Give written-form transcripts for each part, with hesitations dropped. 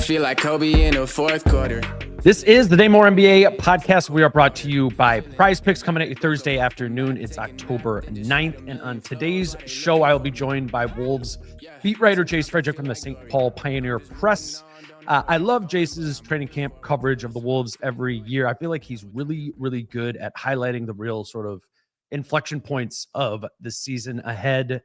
feel like Kobe in the fourth quarter. This is the More NBA podcast. We are brought to you by Prize Picks, coming at you Thursday afternoon. It's October 9th. And on today's show, I will be joined by Wolves beat writer Jace Frederick from the St. Paul Pioneer Press. I love Jace's training camp coverage of the Wolves every year. I feel like he's really, really good at highlighting the real sort of inflection points of the season ahead.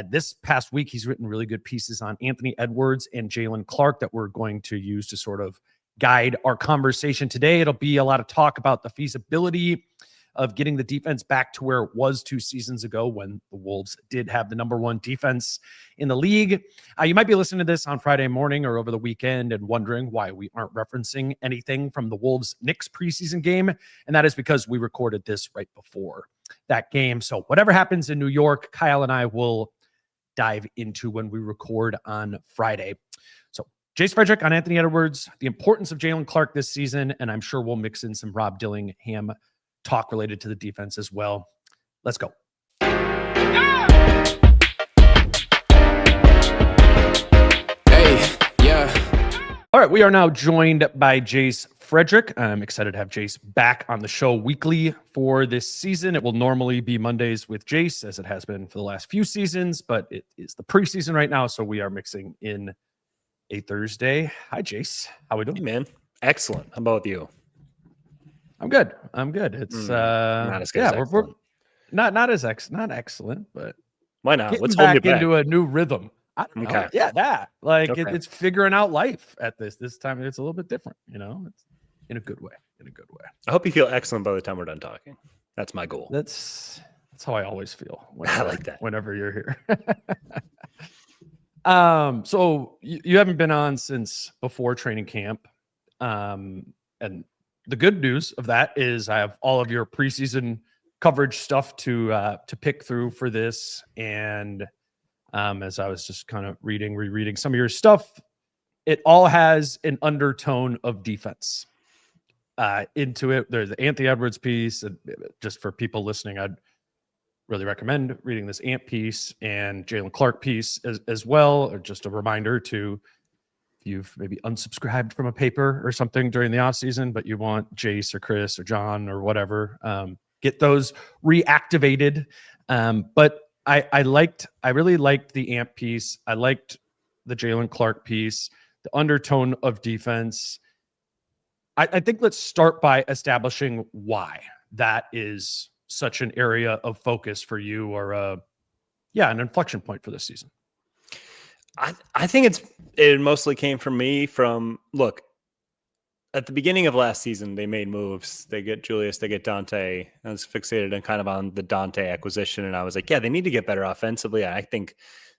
This past week, he's written really good pieces on Anthony Edwards and Jaylen Clark that we're going to use to sort of guide our conversation today. It'll be a lot of talk about the feasibility of getting the defense back to where it was 2 seasons ago when the Wolves did have the number 1 defense in the league. You might be listening to this on Friday morning or over the weekend and wondering why we aren't referencing anything from the Wolves-Knicks preseason game, and that is because we recorded this right before that game. So whatever happens in New York, Kyle and I will dive into when we record on Friday. So Jace Frederick on Anthony Edwards, the importance of Jaylen Clark this season, and I'm sure we'll mix in some Rob Dillingham talk related to the defense as well. Let's go. Hey, yeah. All right, we are now joined by Jace Frederick. I'm excited to have Jace back on the show weekly for this season. It will normally be Mondays with Jace, as it has been for the last few seasons, but it is the preseason right now, so we are mixing in a Thursday. Hi, Jace. How we doing? Hey, man? Excellent. How about you? I'm good. It's not as good. As we're not excellent, but why not? Let's hold back into a new rhythm. I don't know. Yeah, that it's figuring out life at this time. It's a little bit different, It's in a good way. I hope you feel excellent by the time we're done talking. That's my goal. That's how I always feel. I like that. Whenever you're here. So you haven't been on since before training camp, and the good news of that is I have all of your preseason coverage stuff to pick through for this. And as I was just kind of rereading some of your stuff, it all has an undertone of defense into it. There's the Anthony Edwards piece. And just for people listening, I'd really recommend reading this Ant piece and Jaylen Clark piece as well. Or just a reminder to, you've maybe unsubscribed from a paper or something during the off season, but you want Jace or Chris or John or whatever, get those reactivated. But I really liked the Ant piece. I liked the Jaylen Clark piece, the undertone of defense. I think let's start by establishing why that is such an area of focus for you, or an inflection point for this season. I think it mostly came from me look, at the beginning of last season, they made moves. They get Julius, they get Dante. I was fixated on the Dante acquisition, and I was like, yeah, they need to get better offensively. I think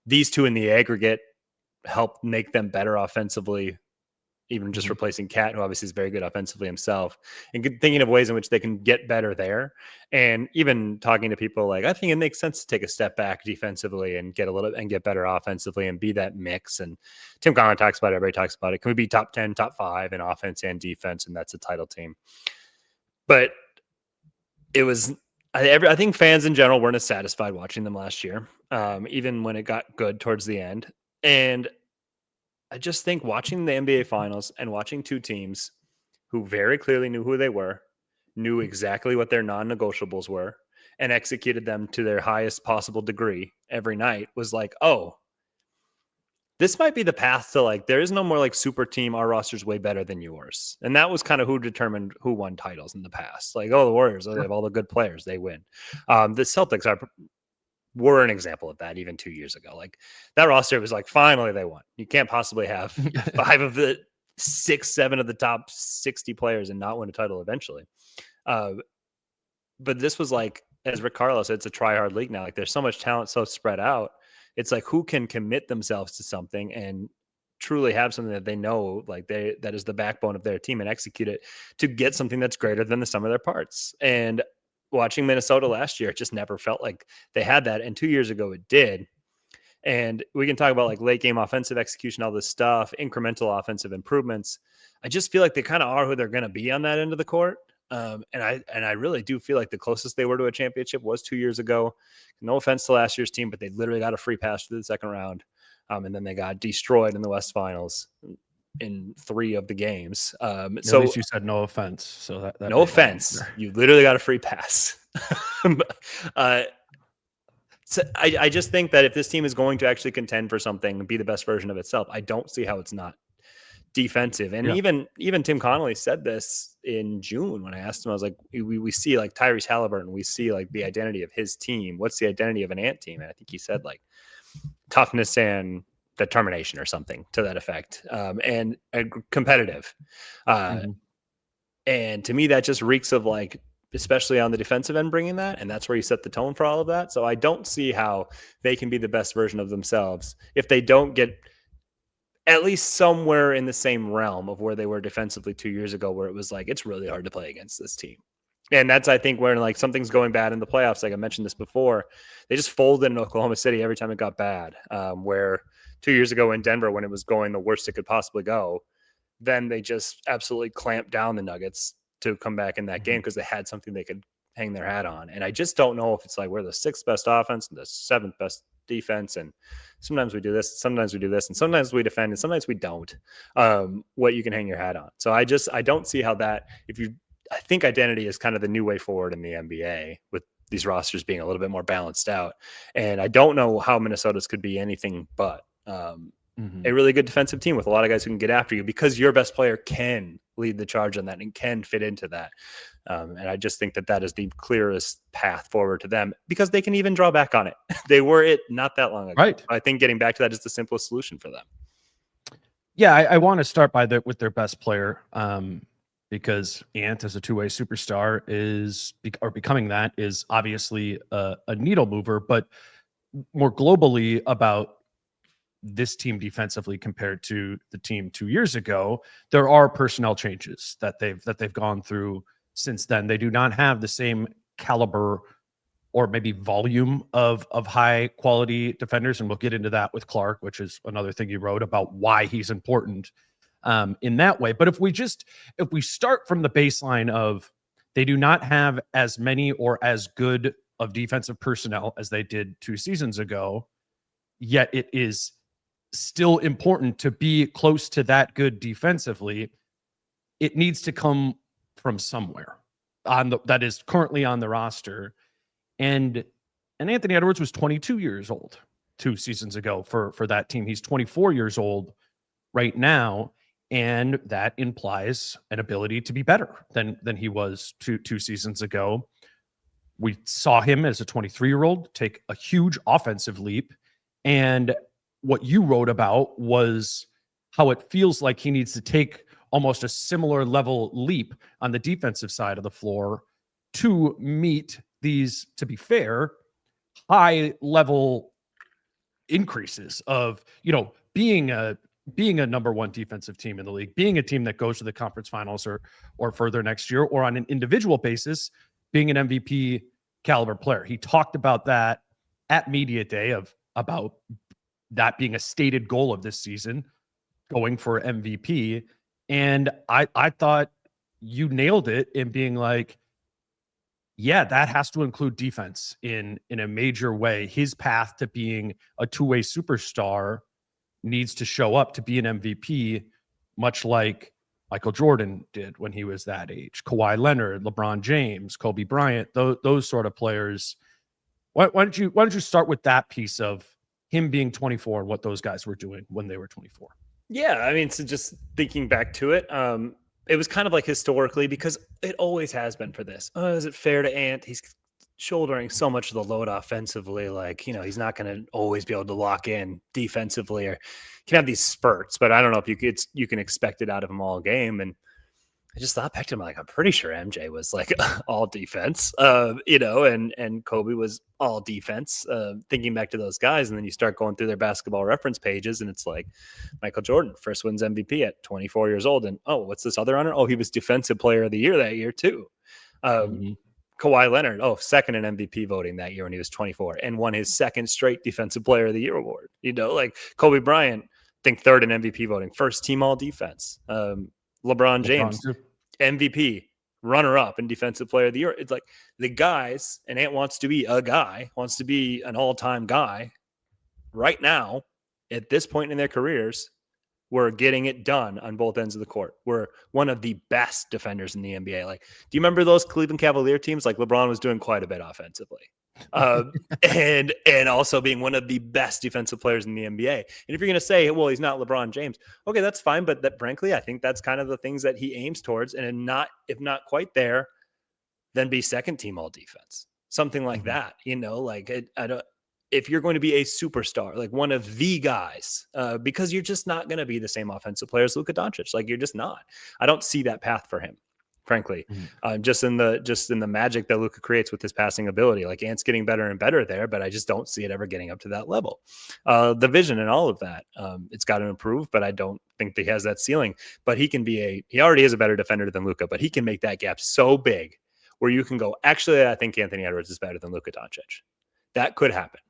these two in the aggregate help make them better offensively, even just replacing Cat, who obviously is very good offensively himself, and thinking of ways in which they can get better there. And even talking to people, like, I think it makes sense to take a step back defensively and get better offensively and be that mix. And Tim Conlon talks about it. Everybody talks about it. Can we be top 10, top 5 in offense and defense? And that's a title team. But it was, I think fans in general weren't as satisfied watching them last year, even when it got good towards the end. And I just think watching the NBA Finals and watching two teams who very clearly knew who they were, knew exactly what their non-negotiables were, and executed them to their highest possible degree every night was like, oh, this might be the path to, like, there is no more like super team. Our roster's way better than yours. And that was kind of who determined who won titles in the past. Like, oh, the Warriors, they have all the good players, they win. The Celtics were an example of that even 2 years ago. Like, that roster was like, finally they won. You can't possibly have 5 of the 7 of the top 60 players and not win a title eventually. But this was like, as Rick Carlos said, it's a try-hard league now. Like, there's so much talent so spread out. It's like, who can commit themselves to something and truly have something that they know, like, that is the backbone of their team, and execute it to get something that's greater than the sum of their parts. And watching Minnesota last year, it just never felt like they had that. And 2 years ago, it did. And we can talk about like late game offensive execution, all this stuff, incremental offensive improvements. I just feel like they kind of are who they're going to be on that end of the court. And I really do feel like the closest they were to a championship was 2 years ago. No offense to last year's team, but they literally got a free pass through the second round. And then they got destroyed in the West Finals. in 3 of the games. At So least you said no offense. So that no offense, you literally got a free pass. So I just think that if this team is going to actually contend for something and be the best version of itself, I don't see how it's not defensive. And even Tim Connolly said this in June when I asked him. I was like, we see like Tyrese Halliburton, we see like the identity of his team. What's the identity of an Ant team? And I think he said like toughness and determination or something to that effect, and competitive. And to me, that just reeks of like, especially on the defensive end, bringing that. And that's where you set the tone for all of that. So I don't see how they can be the best version of themselves if they don't get at least somewhere in the same realm of where they were defensively 2 years ago, where it was like, it's really hard to play against this team. And that's, I think, where like something's going bad in the playoffs. Like I mentioned this before, they just folded in Oklahoma City every time it got bad. Where 2 years ago in Denver, when it was going the worst it could possibly go, then they just absolutely clamped down the Nuggets to come back in that game because they had something they could hang their hat on. And I just don't know if it's like we're the 6th best offense and the 7th best defense. And sometimes we do this, sometimes we do this, and sometimes we defend, and sometimes we don't. What you can hang your hat on. So I don't see how that, I think identity is kind of the new way forward in the NBA with these rosters being a little bit more balanced out. And I don't know how Minnesota's could be anything but a really good defensive team with a lot of guys who can get after you because your best player can lead the charge on that and can fit into that. And I just think that is the clearest path forward to them because they can even draw back on it. They were it not that long ago. Right. I think getting back to that is the simplest solution for them. Yeah, I want to start with their best player because Ant as a two-way superstar becoming that is obviously a needle mover, but more globally about this team defensively compared to the team 2 years ago, there are personnel changes that they've gone through since then. They do not have the same caliber or maybe volume of high quality defenders. And we'll get into that with Clark, which is another thing you wrote about why he's important in that way. But if we start from the baseline of they do not have as many or as good of defensive personnel as they did 2 seasons ago, yet it is still important to be close to that good defensively. It needs to come from somewhere that is currently on the roster. And Anthony Edwards was 22 years old 2 seasons ago for that team. He's 24 years old right now. And that implies an ability to be better than he was two seasons ago. We saw him as a 23-year-old take a huge offensive leap. And what you wrote about was how it feels like he needs to take almost a similar level leap on the defensive side of the floor to meet these, to be fair, high level increases of, being a number 1 defensive team in the league, being a team that goes to the conference finals or further next year, or on an individual basis, being an MVP caliber player. He talked about that at media day about that being a stated goal of this season, going for MVP. And I thought you nailed it in being like, yeah, that has to include defense in a major way. His path to being a two-way superstar needs to show up to be an MVP, much like Michael Jordan did when he was that age. Kawhi Leonard, LeBron James, Kobe Bryant, those sort of players. Why don't you start with that piece of him being 24 and what those guys were doing when they were 24? Yeah, I mean, so just thinking back to it, it was kind of like historically, because it always has been for this. Is it fair to Ant? He's shouldering so much of the load offensively. Like, he's not going to always be able to lock in defensively, or can have these spurts, but I don't know if you can expect it out of him all game. And I just thought back to him, like, I'm pretty sure MJ was like all defense, and Kobe was all defense, thinking back to those guys. And then you start going through their basketball reference pages and it's like Michael Jordan first wins MVP at 24 years old. And, what's this other honor? Oh, he was defensive player of the year that year too. Kawhi Leonard, second in MVP voting that year when he was 24 and won his second straight defensive player of the year award. Like Kobe Bryant, I think third in MVP voting, first team all defense. LeBron James, MVP, runner-up in defensive player of the year. It's like the guys, and Ant wants to be a guy, wants to be an all-time guy right now at this point in their careers We're getting it done on both ends of the court. We're one of the best defenders in the NBA. Like, do you remember those Cleveland Cavalier teams? Like, LeBron was doing quite a bit offensively, and also being one of the best defensive players in the NBA. And if you're going to say, well, he's not LeBron James, okay, that's fine. But that, frankly, I think that's kind of the things that he aims towards. And if not quite there, then be second team all defense, something like that. Like I don't. If you're going to be a superstar, like one of the guys, because you're just not going to be the same offensive player as Luka Doncic. Like, you're just not. I don't see that path for him, frankly. Just in the magic that Luka creates with his passing ability. Like, Ant's getting better and better there, but I just don't see it ever getting up to that level. The vision and all of that, it's got to improve, but I don't think that he has that ceiling. But he already is a better defender than Luka, but he can make that gap so big where you can go, actually, I think Anthony Edwards is better than Luka Doncic. That could happen.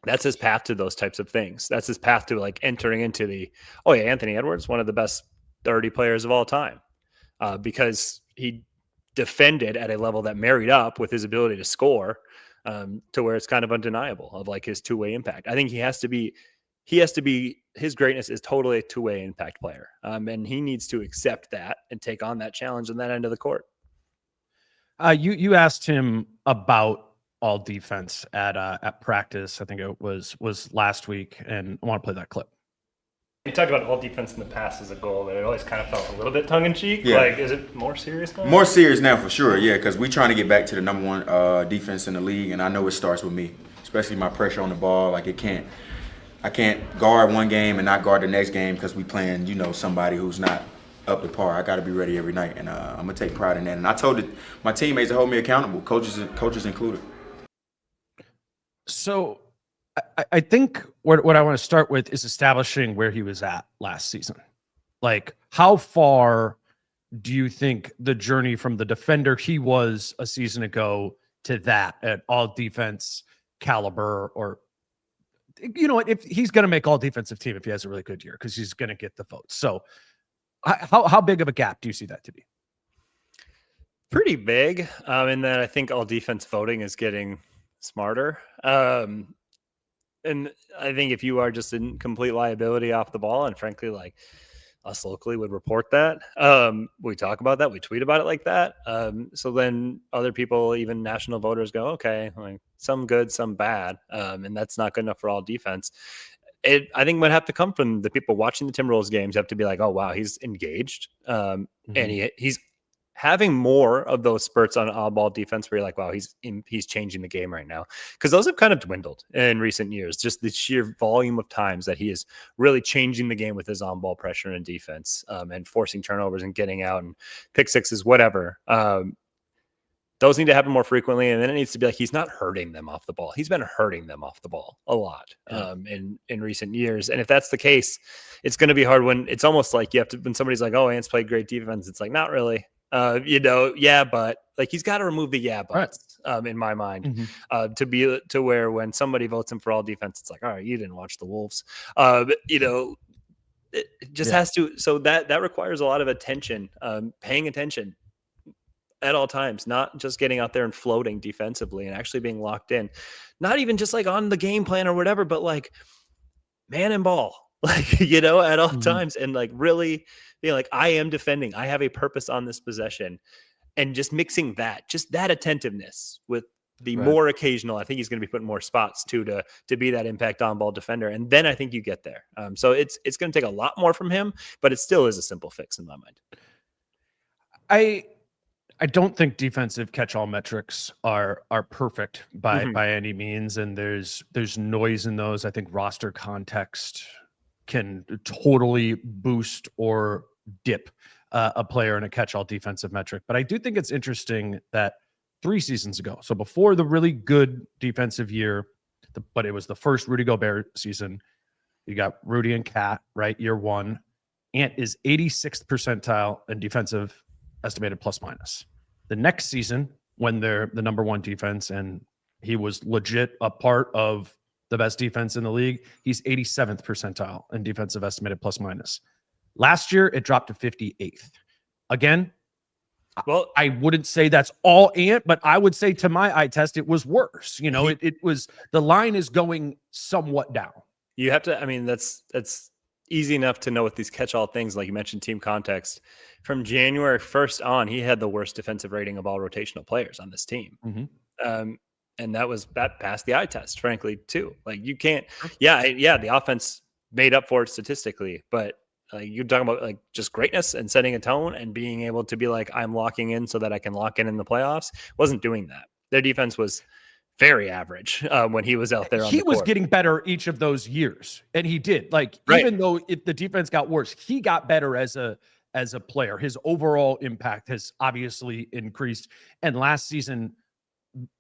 That's his path to those types of things. That's his path to like entering into Anthony Edwards, one of the best 30 players of all time, because he defended at a level that married up with his ability to score, to where it's kind of undeniable of like his two-way impact. I think his greatness is totally a two-way impact player. And he needs to accept that and take on that challenge on that end of the court. You asked him about all defense at practice. I think it was last week, and I want to play that clip. You talked about all defense in the past as a goal, but it always kind of felt a little bit tongue in cheek. Yeah. Like, is it more serious now? More serious now for sure, yeah, because we're trying to get back to the number one defense in the league, and I know it starts with me, especially my pressure on the ball. Like, I can't guard one game and not guard the next game because we playing, somebody who's not up to par. I got to be ready every night, and I'm gonna take pride in that. And I told my teammates to hold me accountable, coaches included. So I think what I want to start with is establishing where he was at last season. Like, how far do you think the journey from the defender he was a season ago to that at all defense caliber, or, if he's going to make all defensive team if he has a really good year, because he's going to get the votes. So how big of a gap do you see that to be? Pretty big. In that I think all defense voting is getting smarter. And I think if you are just in complete liability off the ball, and frankly, like us locally would report that, we talk about that, we tweet about it like that. So then other people, even national voters, go, okay, like some good, some bad. And that's not good enough for all defense. I think would have to come from the people watching the Timberwolves games. You have to be like, oh wow, he's engaged. And he's having more of those spurts on on-ball defense where you're like, wow, he's changing the game right now. Because those have kind of dwindled in recent years. Just the sheer volume of times that he is really changing the game with his on-ball pressure and defense, and forcing turnovers and getting out and pick sixes, whatever. Those need to happen more frequently. And then it needs to be like, he's not hurting them off the ball. He's been hurting them off the ball a lot in recent years. And if that's the case, it's going to be hard when it's almost like you have to, when somebody's like, oh, Ant's played great defense. It's like, not really. Yeah, but like he's got to remove the yeah buts, in my mind, to where when somebody votes him for all defense, it's like, all right, you didn't watch the Wolves. It just has to. So that requires a lot of attention, paying attention at all times, not just getting out there and floating defensively and actually being locked in, not even just like on the game plan or whatever, but like man and ball, like, at all times, and like really being like, I am defending. I have a purpose on this possession, and just mixing that attentiveness with the more occasional. I think he's going to be putting more spots too to be that impact on ball defender, and then I think you get there. So it's going to take a lot more from him, but it still is a simple fix in my mind. I don't think defensive catch-all metrics are perfect by any means, and there's noise in those. I think roster context can totally boost or dip a player in a catch-all defensive metric. But I do think it's interesting that 3 seasons ago, so before the really good defensive year, but it was the first Rudy Gobert season, you got Rudy and Cat, right? Year 1. Ant is 86th percentile in defensive estimated plus minus. The next season, when they're the number 1 defense and he was legit a part of the best defense in the league, he's 87th percentile in defensive estimated plus minus. Last year, it dropped to 58th. Again, well, I wouldn't say that's all Ant, but I would say to my eye test, it was worse. It was, the line is going somewhat down. You have to, I mean, that's easy enough to know with these catch-all things, like you mentioned, team context. From January 1st on, he had the worst defensive rating of all rotational players on this team. And that passed the eye test, frankly, too. Like you can't, the offense made up for it statistically, but you're talking about like just greatness and setting a tone and being able to be like, I'm locking in so that I can lock in the playoffs. Wasn't doing that. Their defense was very average when he was out there on the court. He was getting better each of those years, and he did. Like, even though if the defense got worse, he got better as a player. His overall impact has obviously increased, and last season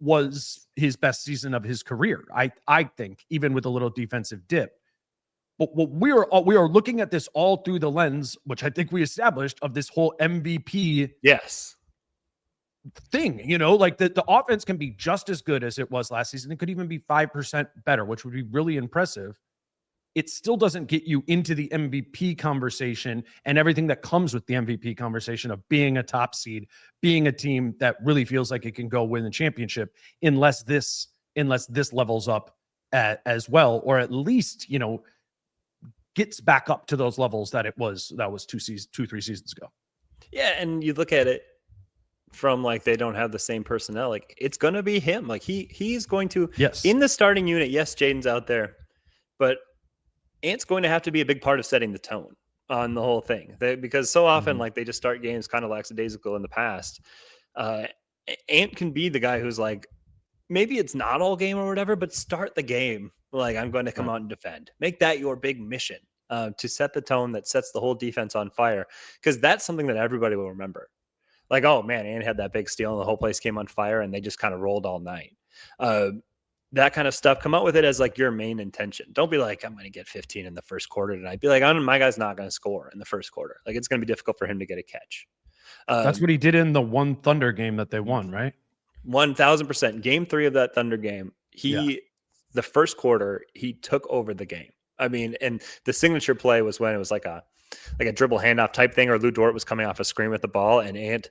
was his best season of his career. I think, even with a little defensive dip. But we are looking at this all through the lens, which I think we established, of this whole MVP thing. Like the offense can be just as good as it was last season. It could even be 5% better, which would be really impressive. It still doesn't get you into the MVP conversation and everything that comes with the MVP conversation of being a top seed, being a team that really feels like it can go win the championship, unless this levels up as well, or at least, gets back up to those levels that was 3 seasons ago. Yeah. And you look at it from like, they don't have the same personnel. Like it's going to be him. Like he's going to, in the starting unit. Yes, Jaden's out there, but Ant's going to have to be a big part of setting the tone on the whole thing, because so often like they just start games kind of lackadaisical in the past. Ant can be the guy who's like, maybe it's not all game or whatever, but start the game. Like, I'm going to come out and defend. Make that your big mission to set the tone that sets the whole defense on fire. Because that's something that everybody will remember. Like, oh man, Ant had that big steal and the whole place came on fire and they just kind of rolled all night. That kind of stuff, come out with it as like your main intention. Don't be like, I'm going to get 15 in the first quarter tonight. Be like, my guy's not going to score in the first quarter. Like, it's going to be difficult for him to get a catch. That's what he did in the one Thunder game that they won, right? 1000%. Game 3 of that Thunder game, the first quarter, he took over the game. I mean, and the signature play was when it was like a dribble handoff type thing, or Lou Dort was coming off a screen with the ball and Ant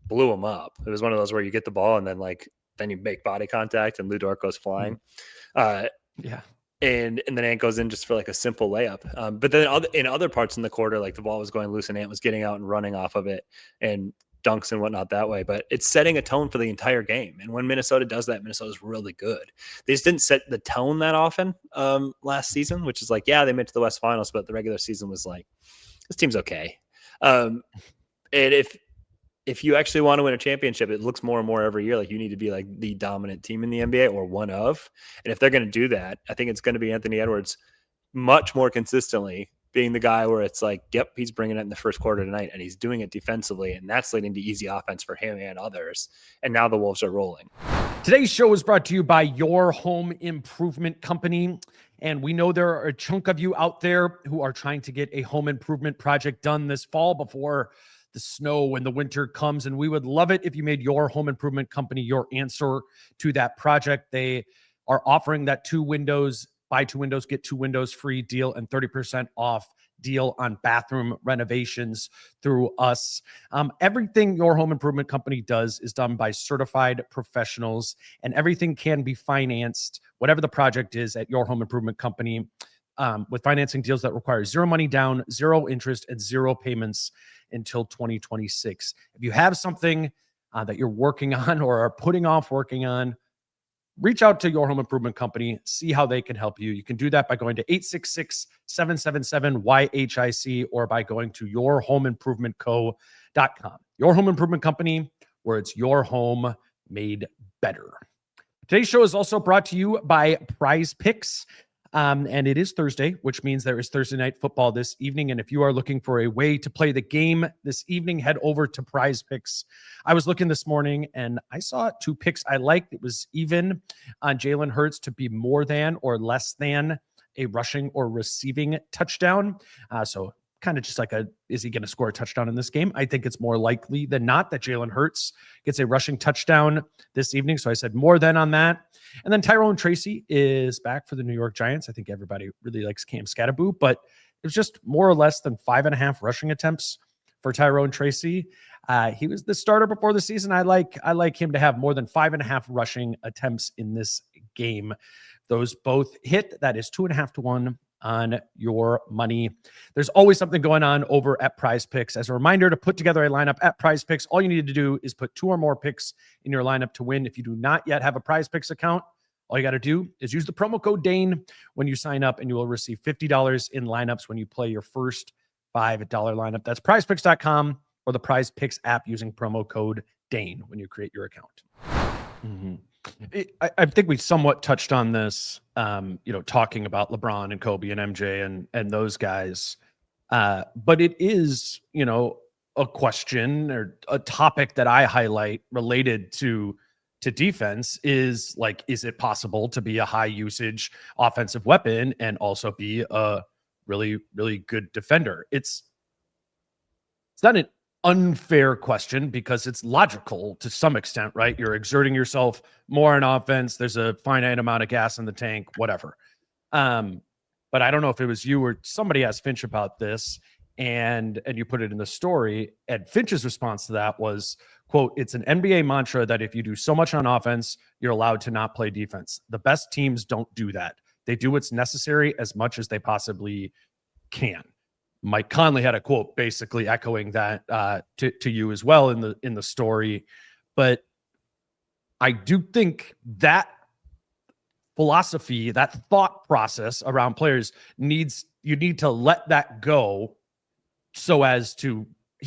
blew him up. It was one of those where you get the ball and then you make body contact and Lou Dort goes flying. And then Ant goes in just for like a simple layup. But then in other parts in the quarter, like the ball was going loose and Ant was getting out and running off of it and dunks and whatnot that way. But it's setting a tone for the entire game. And when Minnesota does that, Minnesota's really good. They just didn't set the tone that often last season, which is like, yeah, they made it to the West Finals, but the regular season was like, this team's okay. And if you actually want to win a championship, it looks more and more every year like you need to be like the dominant team in the NBA or one of. And if they're going to do that, I think it's going to be Anthony Edwards much more consistently being the guy where it's like, yep, he's bringing it in the first quarter tonight and he's doing it defensively. And that's leading to easy offense for him and others. And now the Wolves are rolling. Today's show is brought to you by Your Home Improvement Company. And we know there are a chunk of you out there who are trying to get a home improvement project done this fall before the snow and the winter comes. And we would love it if you made Your Home Improvement Company your answer to that project. They are offering that buy 2 windows, get 2 windows free deal and 30% off deal on bathroom renovations through us. Everything Your Home Improvement Company does is done by certified professionals, and everything can be financed, whatever the project is, at Your Home Improvement Company, with financing deals that require 0 money down, 0 interest, and 0 payments until 2026. If you have something that you're working on or are putting off working on, reach out to Your Home Improvement Company, see how they can help you. You can do that by going to 866-777-YHIC or by going to yourhomeimprovementco.com. Your Home Improvement Company, where it's your home made better. Today's show is also brought to you by Prize Picks. And it is Thursday, which means there is Thursday night football this evening. And if you are looking for a way to play the game this evening, head over to Prize Picks. I was looking this morning and I saw 2 picks I liked. It was even on Jalen Hurts to be more than or less than a rushing or receiving touchdown. So kind of just like is he going to score a touchdown in this game? I think it's more likely than not that Jalen Hurts gets a rushing touchdown this evening. So I said more than on that. And then Tyrone Tracy is back for the New York Giants. I think everybody really likes Cam Scatterboo, but it was just more or less than 5.5 rushing attempts for Tyrone Tracy. He was the starter before the season. I like him to have more than 5.5 rushing attempts in this game. Those both hit. That is 2.5 to 1 on your money. There's always something going on over at Prize Picks. As a reminder to put together a lineup at Prize Picks, all you need to do is put 2 or more picks in your lineup to win. If you do not yet have a Prize Picks account, all you got to do is use the promo code Dane when you sign up, and you will receive $50 in lineups when you play your first $5 lineup. That's prizepicks.com or the Prize Picks app using promo code Dane when you create your account. I think we somewhat touched on this, talking about LeBron and Kobe and MJ and those guys. But it is, a question or a topic that I highlight related to defense is like, is it possible to be a high usage offensive weapon and also be a really, really good defender? It's not an unfair question because it's logical to some extent, right? You're exerting yourself more in offense. There's a finite amount of gas in the tank, whatever. But I don't know if it was you or somebody asked Finch about this, and you put it in the story. And Finch's response to that was, quote, "It's an NBA mantra that if you do so much on offense, you're allowed to not play defense. The best teams don't do that. They do what's necessary as much as they possibly can." Mike Conley had a quote basically echoing that to you as well in the story. But I do think that philosophy, that thought process around players you need to let that go so as to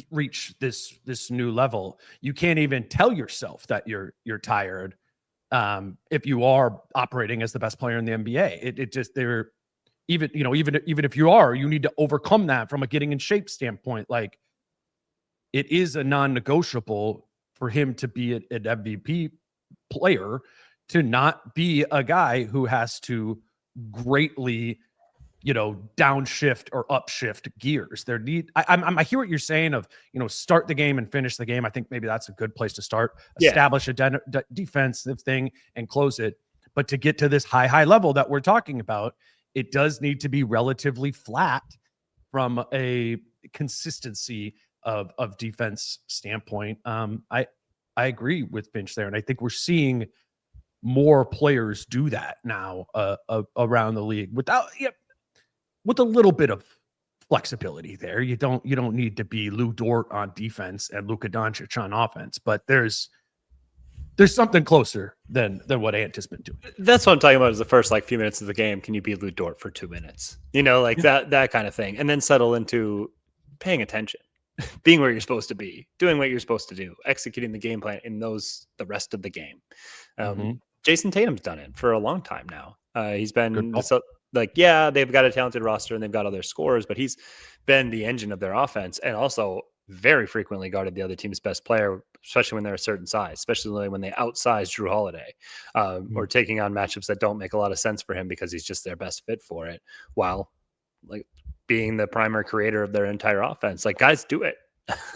reach this new level. You can't even tell yourself that you're tired if you are operating as the best player in the NBA. Even if you are, you need to overcome that from a getting in shape standpoint. Like, it is a non-negotiable for him to be an MVP player, to not be a guy who has to greatly, downshift or upshift gears. I hear what you're saying of, start the game and finish the game. I think maybe that's a good place to start. Establish a defensive thing and close it. But to get to this high level that we're talking about, it does need to be relatively flat from a consistency of defense standpoint. I agree with Finch there, and I think we're seeing more players do that now around the league with a little bit of flexibility there. You don't need to be Lou Dort on defense and Luka Doncic on offense, but there's something closer than what Ant has been doing. That's what I'm talking about, is the first few minutes of the game. Can you be Lou Dort for 2 minutes? That kind of thing. And then settle into paying attention, being where you're supposed to be, doing what you're supposed to do, executing the game plan in the rest of the game. Jason Tatum's done it for a long time now. He's been they've got a talented roster and they've got other scorers, but he's been the engine of their offense, and also very frequently guarded the other team's best player, especially when they're a certain size, especially when they outsize Drew Holiday, or taking on matchups that don't make a lot of sense for him because he's just their best fit for it, while being the primary creator of their entire offense. Guys do it.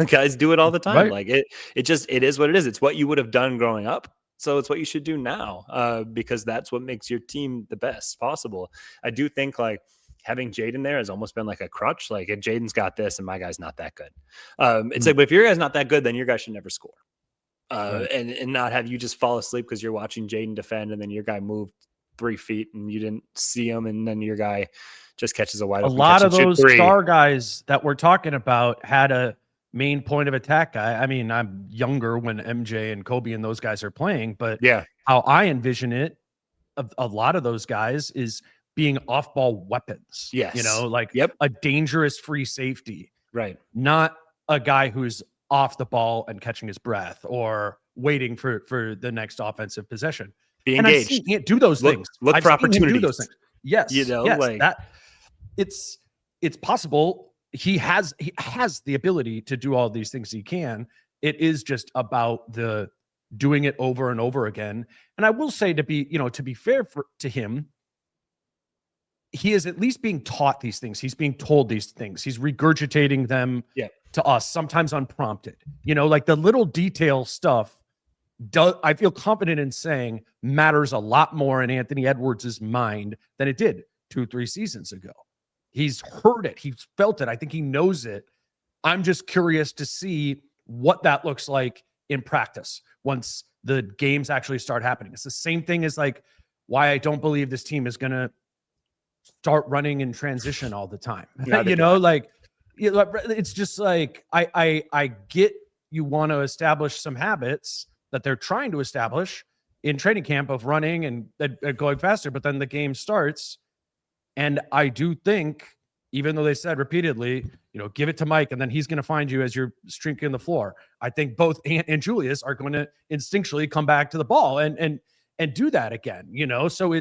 Guys do it all the time. Right. It is what it is. It's what you would have done growing up. So it's what you should do now, because that's what makes your team the best possible. I do think having Jaden there has almost been like a crutch. If Jaden's got this and my guy's not that good, it's but if your guy's not that good, then your guy should never score, right. and not have you just fall asleep because you're watching Jaden defend and then your guy moved 3 feet and you didn't see him, and then your guy just catches a wide open. A lot of those star guys that we're talking about had a main point of attack guy. I mean, I'm younger when MJ and Kobe and those guys are playing, but how I envision it, a lot of those guys is being off-ball weapons. Yes. A dangerous free safety. Right. Not a guy who's off the ball and catching his breath or waiting for the next offensive possession. Be engaged. And I see him do those things. Look for opportunities. Do those things. Yes. It's possible. He has the ability to do all these things he can. It is just about the doing it over and over again. And I will say, to be fair to him, he is at least being taught these things. He's being told these things. He's regurgitating them to us, sometimes unprompted. The little detail stuff, I feel confident in saying, matters a lot more in Anthony Edwards' mind than it did 2-3 seasons ago. He's heard it. He's felt it. I think he knows it. I'm just curious to see what that looks like in practice once the games actually start happening. It's the same thing as why I don't believe this team is going to start running in transition all the time. Not You a know, guy. like it's just like I get you want to establish some habits that they're trying to establish in training camp of running and going faster, but then the game starts. And I do think, even though they said repeatedly, you know, give it to Mike and then he's going to find you as you're streaking the floor, I think both Ant and Julius are going to instinctually come back to the ball and do that again, you know? So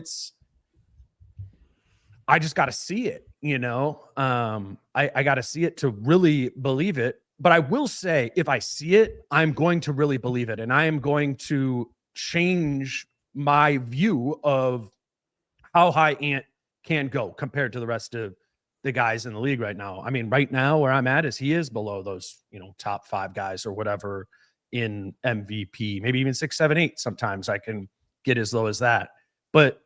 I just got to see it, you know? I got to see it to really believe it. But I will say, if I see it, I'm going to really believe it. And I am going to change my view of how high Ant can go compared to the rest of the guys in the league right now. I mean, right now where I'm at is he is below those, you know, top 5 guys or whatever in MVP, maybe even 6, 7, 8. Sometimes I can get as low as that. But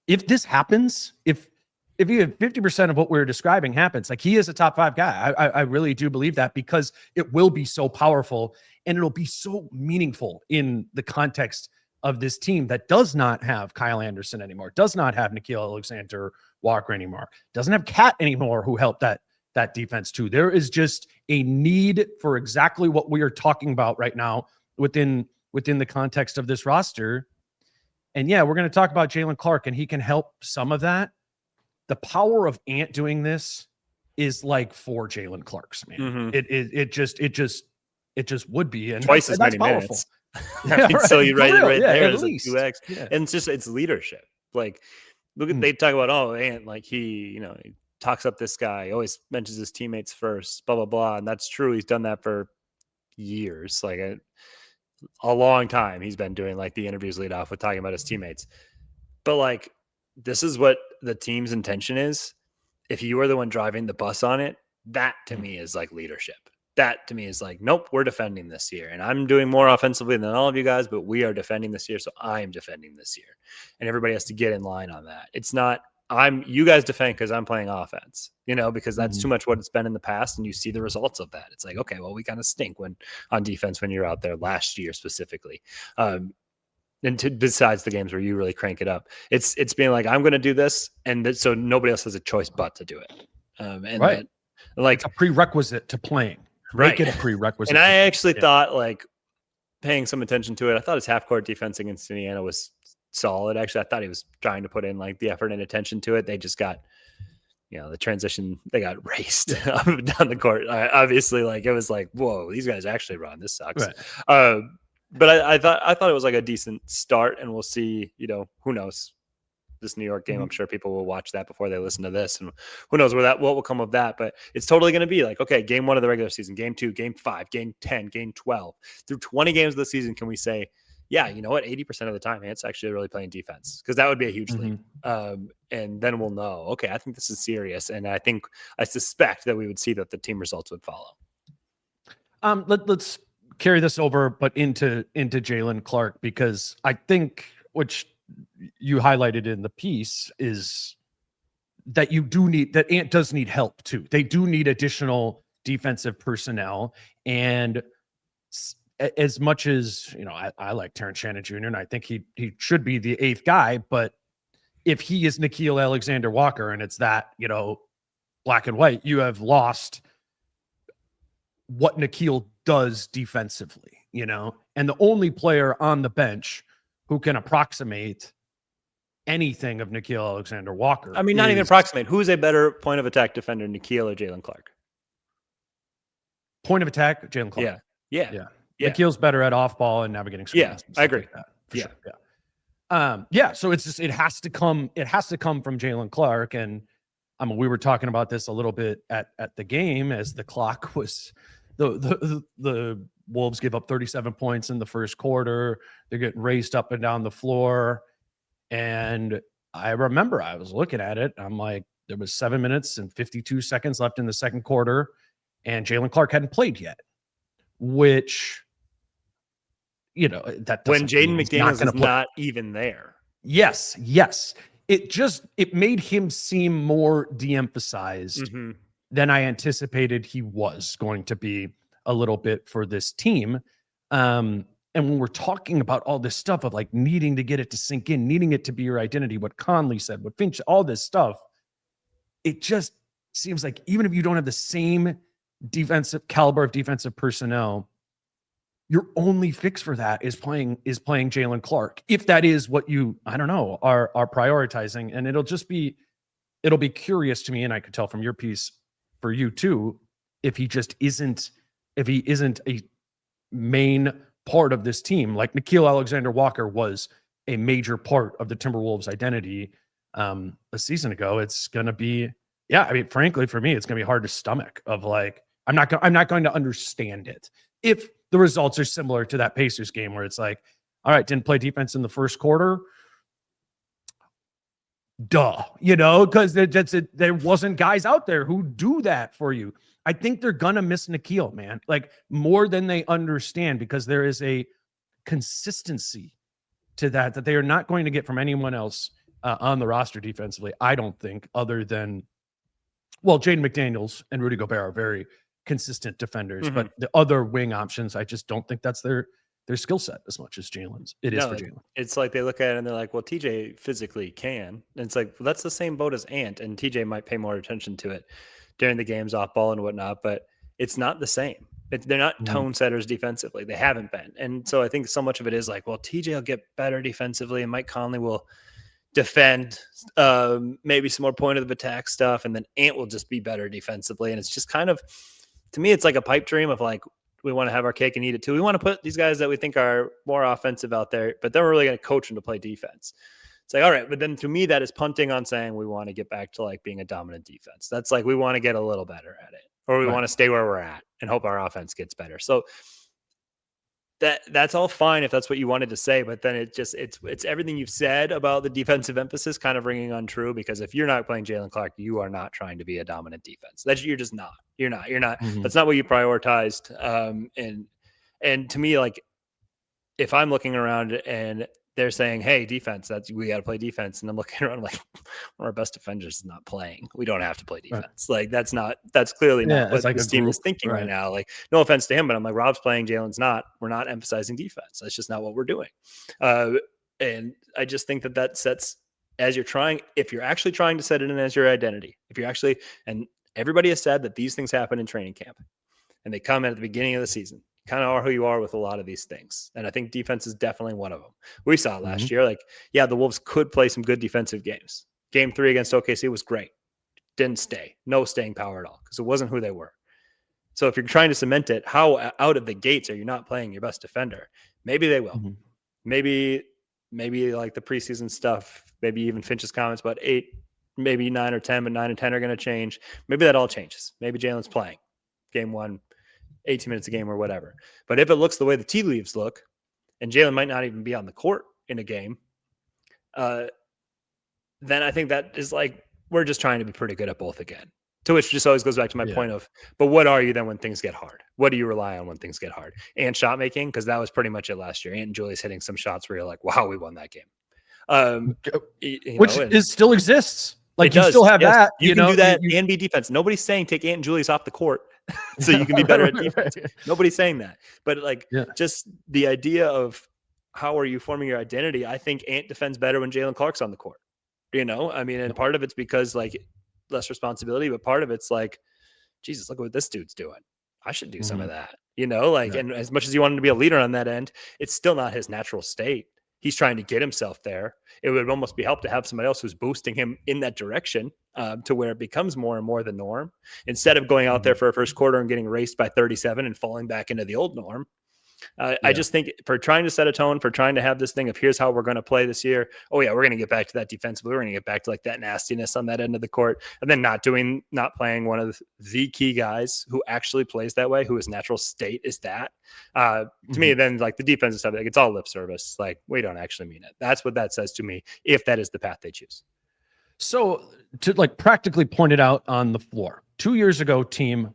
if this happens, if even 50% of what we're describing happens, like he is a top 5 guy, I really do believe that, because it will be so powerful and it'll be so meaningful in the context of this team that does not have Kyle Anderson anymore, does not have Nickeil Alexander-Walker anymore, doesn't have Cat anymore, who helped that defense too. There is just a need for exactly what we are talking about right now within the context of this roster. And yeah, we're going to talk about Jaylen Clark, and he can help some of that. The power of Ant doing this is like 4 Jaylen Clarks, man. Mm-hmm. It just would be, and twice as many powerful. minutes. Yeah, right. So you're right there. At There's a least. 2x, Yeah. and it's leadership. Like, look at they talk about Ant, like he talks up this guy, always mentions his teammates first, blah blah blah, and that's true. He's done that for years, like a long time. He's been doing like the interviews lead off with talking about his teammates, but like this is what the team's intention is. If you are the one driving the bus on it, that to me is like leadership. That to me is like, nope, we're defending this year. And I'm doing more offensively than all of you guys, but we are defending this year. So I'm defending this year. And everybody has to get in line on that. It's not, you guys defend because I'm playing offense, because that's too much what it's been in the past. And you see the results of that. It's like, okay, well, we kind of stink on defense when you're out there last year specifically. Besides the games where you really crank it up, it's being like, I'm going to do this. And so nobody else has a choice but to do it. And right. Like it's a prerequisite to playing. Make it a prerequisite. And I actually thought, like, paying some attention to it, I thought his half-court defense against Indiana was solid. Actually, I thought he was trying to put in, like, the effort and attention to it. They just got, the transition, they got raced up and down the court. Obviously, like, it was like, whoa, these guys actually run. This sucks. Right. But I thought it was, like, a decent start, and we'll see, who knows. This New York game, I'm sure people will watch that before they listen to this, and who knows what will come of that. But it's totally going to be like, okay, game 1 of the regular season, game 2, game 5, game 10, game 12, through 20 games of the season, can we say, yeah, you know what, 80% of the time Ant's actually really playing defense? Because that would be a huge leap. And then we'll know, okay, I think this is serious, and I suspect that we would see that the team results would follow. Let's carry this over, but into Jaylen Clark, because I think, which you highlighted in the piece, is that Ant does need help too. They do need additional defensive personnel. And as much as, I like Terrence Shannon Jr. and I think he should be the 8th guy, but if he is Nickeil Alexander-Walker and it's that, black and white, you have lost what Nickeil does defensively, and the only player on the bench who can approximate anything of Nickeil Alexander-Walker. I mean, not even approximate. Who's a better point of attack defender, Nickeil or Jaylen Clark? Point of attack, Jaylen Clark. Yeah. Nikhil's better at off ball and navigating screens. Yeah, I agree. Like that, for sure. Yeah. So it's just, it has to come from Jaylen Clark. And we were talking about this a little bit at the game as the clock was the Wolves give up 37 points in the first quarter. They're getting raced up and down the floor. And I remember I was looking at it. I'm like, there was 7 minutes and 52 seconds left in the second quarter, and Jaylen Clark hadn't played yet, which, that when Jaden McDaniels is not even there. Yes. It made him seem more de-emphasized than I anticipated he was going to be a little bit for this team. And when we're talking about all this stuff of like needing to get it to sink in, needing it to be your identity, what Conley said, what Finch, all this stuff, it just seems like even if you don't have the same defensive caliber of defensive personnel, your only fix for that is playing Jaylen Clark. If that is what you, I don't know, are prioritizing. And it'll be curious to me, and I could tell from your piece for you too, if he isn't a main part of this team. Like Nickeil Alexander-Walker was a major part of the Timberwolves identity a season ago. It's going to be, frankly, for me, it's going to be hard to stomach of like, I'm not going to understand it. If the results are similar to that Pacers game where it's like, all right, didn't play defense in the first quarter. Duh, because there wasn't guys out there who do that for you. I think they're going to miss Nickeil, man, like more than they understand, because there is a consistency to that they are not going to get from anyone else on the roster defensively. I don't think, other than, well, Jaden McDaniels and Rudy Gobert are very consistent defenders, but the other wing options, I just don't think that's their skill set as much as Jaylen's. It is for Jaylen. It's like they look at it and they're like, well, TJ physically can. And it's like, well, that's the same boat as Ant, and TJ might pay more attention to it during the games off ball and whatnot, but it's not the same. They're not tone setters defensively. They haven't been. And so I think so much of it is like, well, TJ will get better defensively and Mike Conley will defend maybe some more point of attack stuff, and then Ant will just be better defensively. And it's just kind of, to me, it's like a pipe dream of like, we want to have our cake and eat it too. We want to put these guys that we think are more offensive out there, but then we're really going to coach them to play defense. It's like, all right, but then to me, that is punting on saying we want to get back to like being a dominant defense. That's like, we want to get a little better at it, or we want to stay where we're at and hope our offense gets better. So that's all fine if that's what you wanted to say, but then it's everything you've said about the defensive emphasis kind of ringing untrue, because if you're not playing Jaylen Clark, you are not trying to be a dominant defense. You're just not. You're not. That's not what you prioritized. And to me, like, if I'm looking around and they're saying, hey, defense, we got to play defense, and I'm looking around like, one of our best defenders is not playing. We don't have to play defense. Right. Like, that's clearly not what this team is thinking right now. Like, no offense to him, but I'm like, Rob's playing, Jaylen's not. We're not emphasizing defense. That's just not what we're doing. And I just think that sets, as if you're actually trying to set it in as your identity, and everybody has said that these things happen in training camp and they come in at the beginning of the season. Kind of are who you are with a lot of these things. And I think defense is definitely one of them. We saw last year, like, the Wolves could play some good defensive games. Game 3 against OKC was great. Didn't stay. No staying power at all, because it wasn't who they were. So if you're trying to cement it, how out of the gates are you not playing your best defender? Maybe they will. Maybe like the preseason stuff, maybe even Finch's comments about 8, maybe 9 or 10, but 9 and 10 are going to change. Maybe that all changes. Maybe Jaylen's playing game 1. 18 minutes a game or whatever. But if it looks the way the tea leaves look, and Jaylen might not even be on the court in a game, then I think that is like, we're just trying to be pretty good at both again. To which just always goes back to my point of, but what are you then when things get hard? What do you rely on when things get hard? And shot making, because that was pretty much it last year. And Julius hitting some shots where you're like, wow, we won that game. Which still exists. Like, you still have that. You can do that and be defense. Nobody's saying take Ant and Julius off the court so you can be better at defense. Nobody's saying that. But like, just the idea of how are you forming your identity? I think Ant defends better when Jaylen Clark's on the court. I mean, and part of it's because like less responsibility, but part of it's like, Jesus, look at what this dude's doing. I should do some of that. And as much as you want him to be a leader on that end, it's still not his natural state. He's trying to get himself there. It would almost be help to have somebody else who's boosting him in that direction to where it becomes more and more the norm, instead of going out there for a first quarter and getting raced by 37 and falling back into the old norm. I just think for trying to set a tone, for trying to have this thing of here's how we're going to play this year. Oh yeah, we're going to get back to that defensively. We're going to get back to like that nastiness on that end of the court, and then not playing one of the key guys who actually plays that way, who his natural state is that. To me, then like the defensive stuff, like it's all lip service. Like we don't actually mean it. That's what that says to me, if that is the path they choose. So to like practically point it out on the floor, 2 years ago,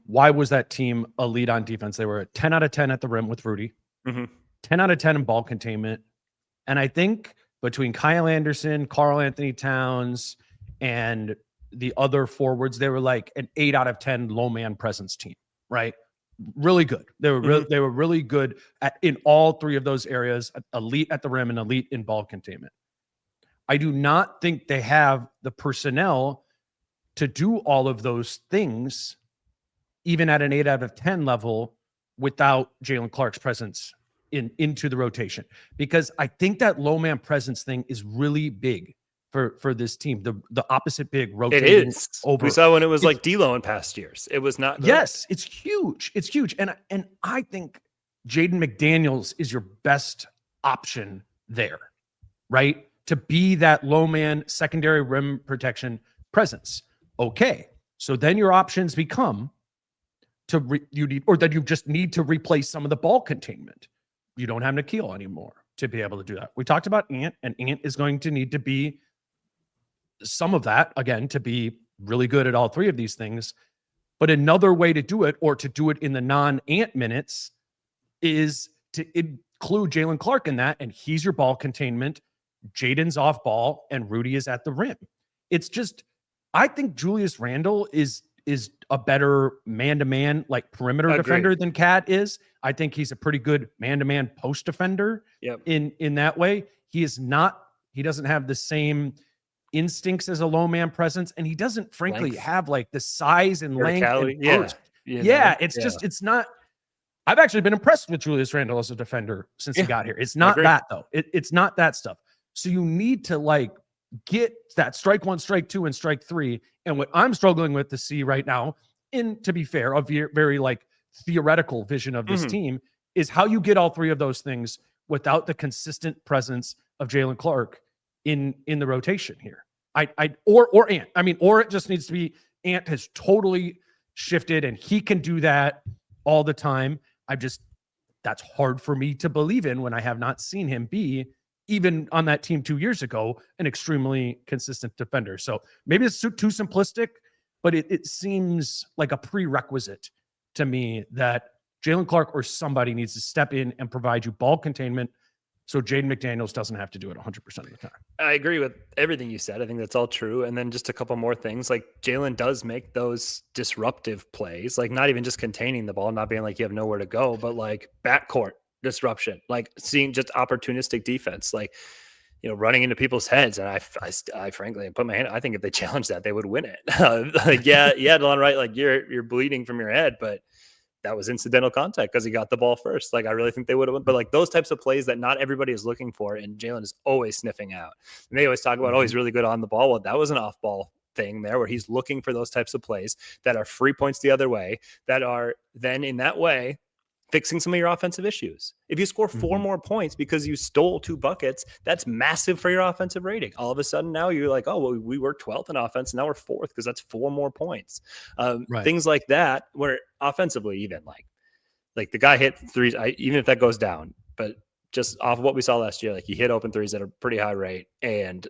why was that team a lead on defense? They were 10 out of 10 at the rim with Rudy, 10 out of 10 in ball containment. And I think between Kyle Anderson, Karl Anthony Towns, and the other forwards, they were like an 8 out of 10 low man presence team, right? Really good. They were really good in all 3 of those areas, elite at the rim and elite in ball containment. I do not think they have the personnel to do all of those things, even at an 8 out of 10 level, without Jaylen Clark's presence into the rotation. Because I think that low man presence thing is really big for this team. The opposite big rotating. It is. Over. We saw when it was like D'Lo in past years. It was not good. Yes, it's huge. It's huge. And I think Jaden McDaniels is your best option there, right? To be that low man secondary rim protection presence. Okay. So then your options become you just need to replace some of the ball containment. You don't have Nikhil anymore to be able to do that. We talked about Ant, and Ant is going to need to be some of that, again, to be really good at all three of these things. But another way to do it, or to do it in the non-Ant minutes, is to include Jaylen Clark in that, and he's your ball containment. Jaden's off ball, and Rudy is at the rim. It's just, I think Julius Randle is a better man-to-man, like perimeter defender than Cat is. I think he's a pretty good man-to-man post defender. In that way. He doesn't have the same instincts as a low man presence, and he doesn't frankly have like the size and length and burst. It's not. I've actually been impressed with Julius Randle as a defender since he got here. It's not that though. It's not that stuff. So you need to like get that strike one, strike two, and strike three. And what I'm struggling with to see right now, to be fair, a very like theoretical vision of this team, is how you get all three of those things without the consistent presence of Jaylen Clark in the rotation here. Or Ant. I mean, or it just needs to be Ant has totally shifted and he can do that all the time. That's hard for me to believe in when I have not seen him be, even on that team 2 years ago, an extremely consistent defender. So maybe it's too simplistic, but it seems like a prerequisite to me that Jaylen Clark or somebody needs to step in and provide you ball containment so Jaden McDaniels doesn't have to do it 100% of the time. I agree with everything you said. I think that's all true. And then just a couple more things. Like Jaylen does make those disruptive plays, like not even just containing the ball, not being like you have nowhere to go, but like backcourt disruption, like seeing just opportunistic defense, like, running into people's heads. And I frankly put my hand, I think if they challenge that, they would win it. Like, Delon Wright, like you're bleeding from your head, but that was incidental contact because he got the ball first. Like, I really think they would have won. But like those types of plays that not everybody is looking for, and Jaylen is always sniffing out. And they always talk about, oh, he's really good on the ball. Well, that was an off ball thing there where he's looking for those types of plays that are free points the other way, that are then in that way fixing some of your offensive issues. If you score 4 more points because you stole 2 buckets, that's massive for your offensive rating. All of a sudden now you're like, oh, well, we were 12th in offense. Now we're 4th because that's 4 more points. Things like that, where offensively, even like the guy hit threes, even if that goes down, but just off of what we saw last year, like he hit open threes at a pretty high rate and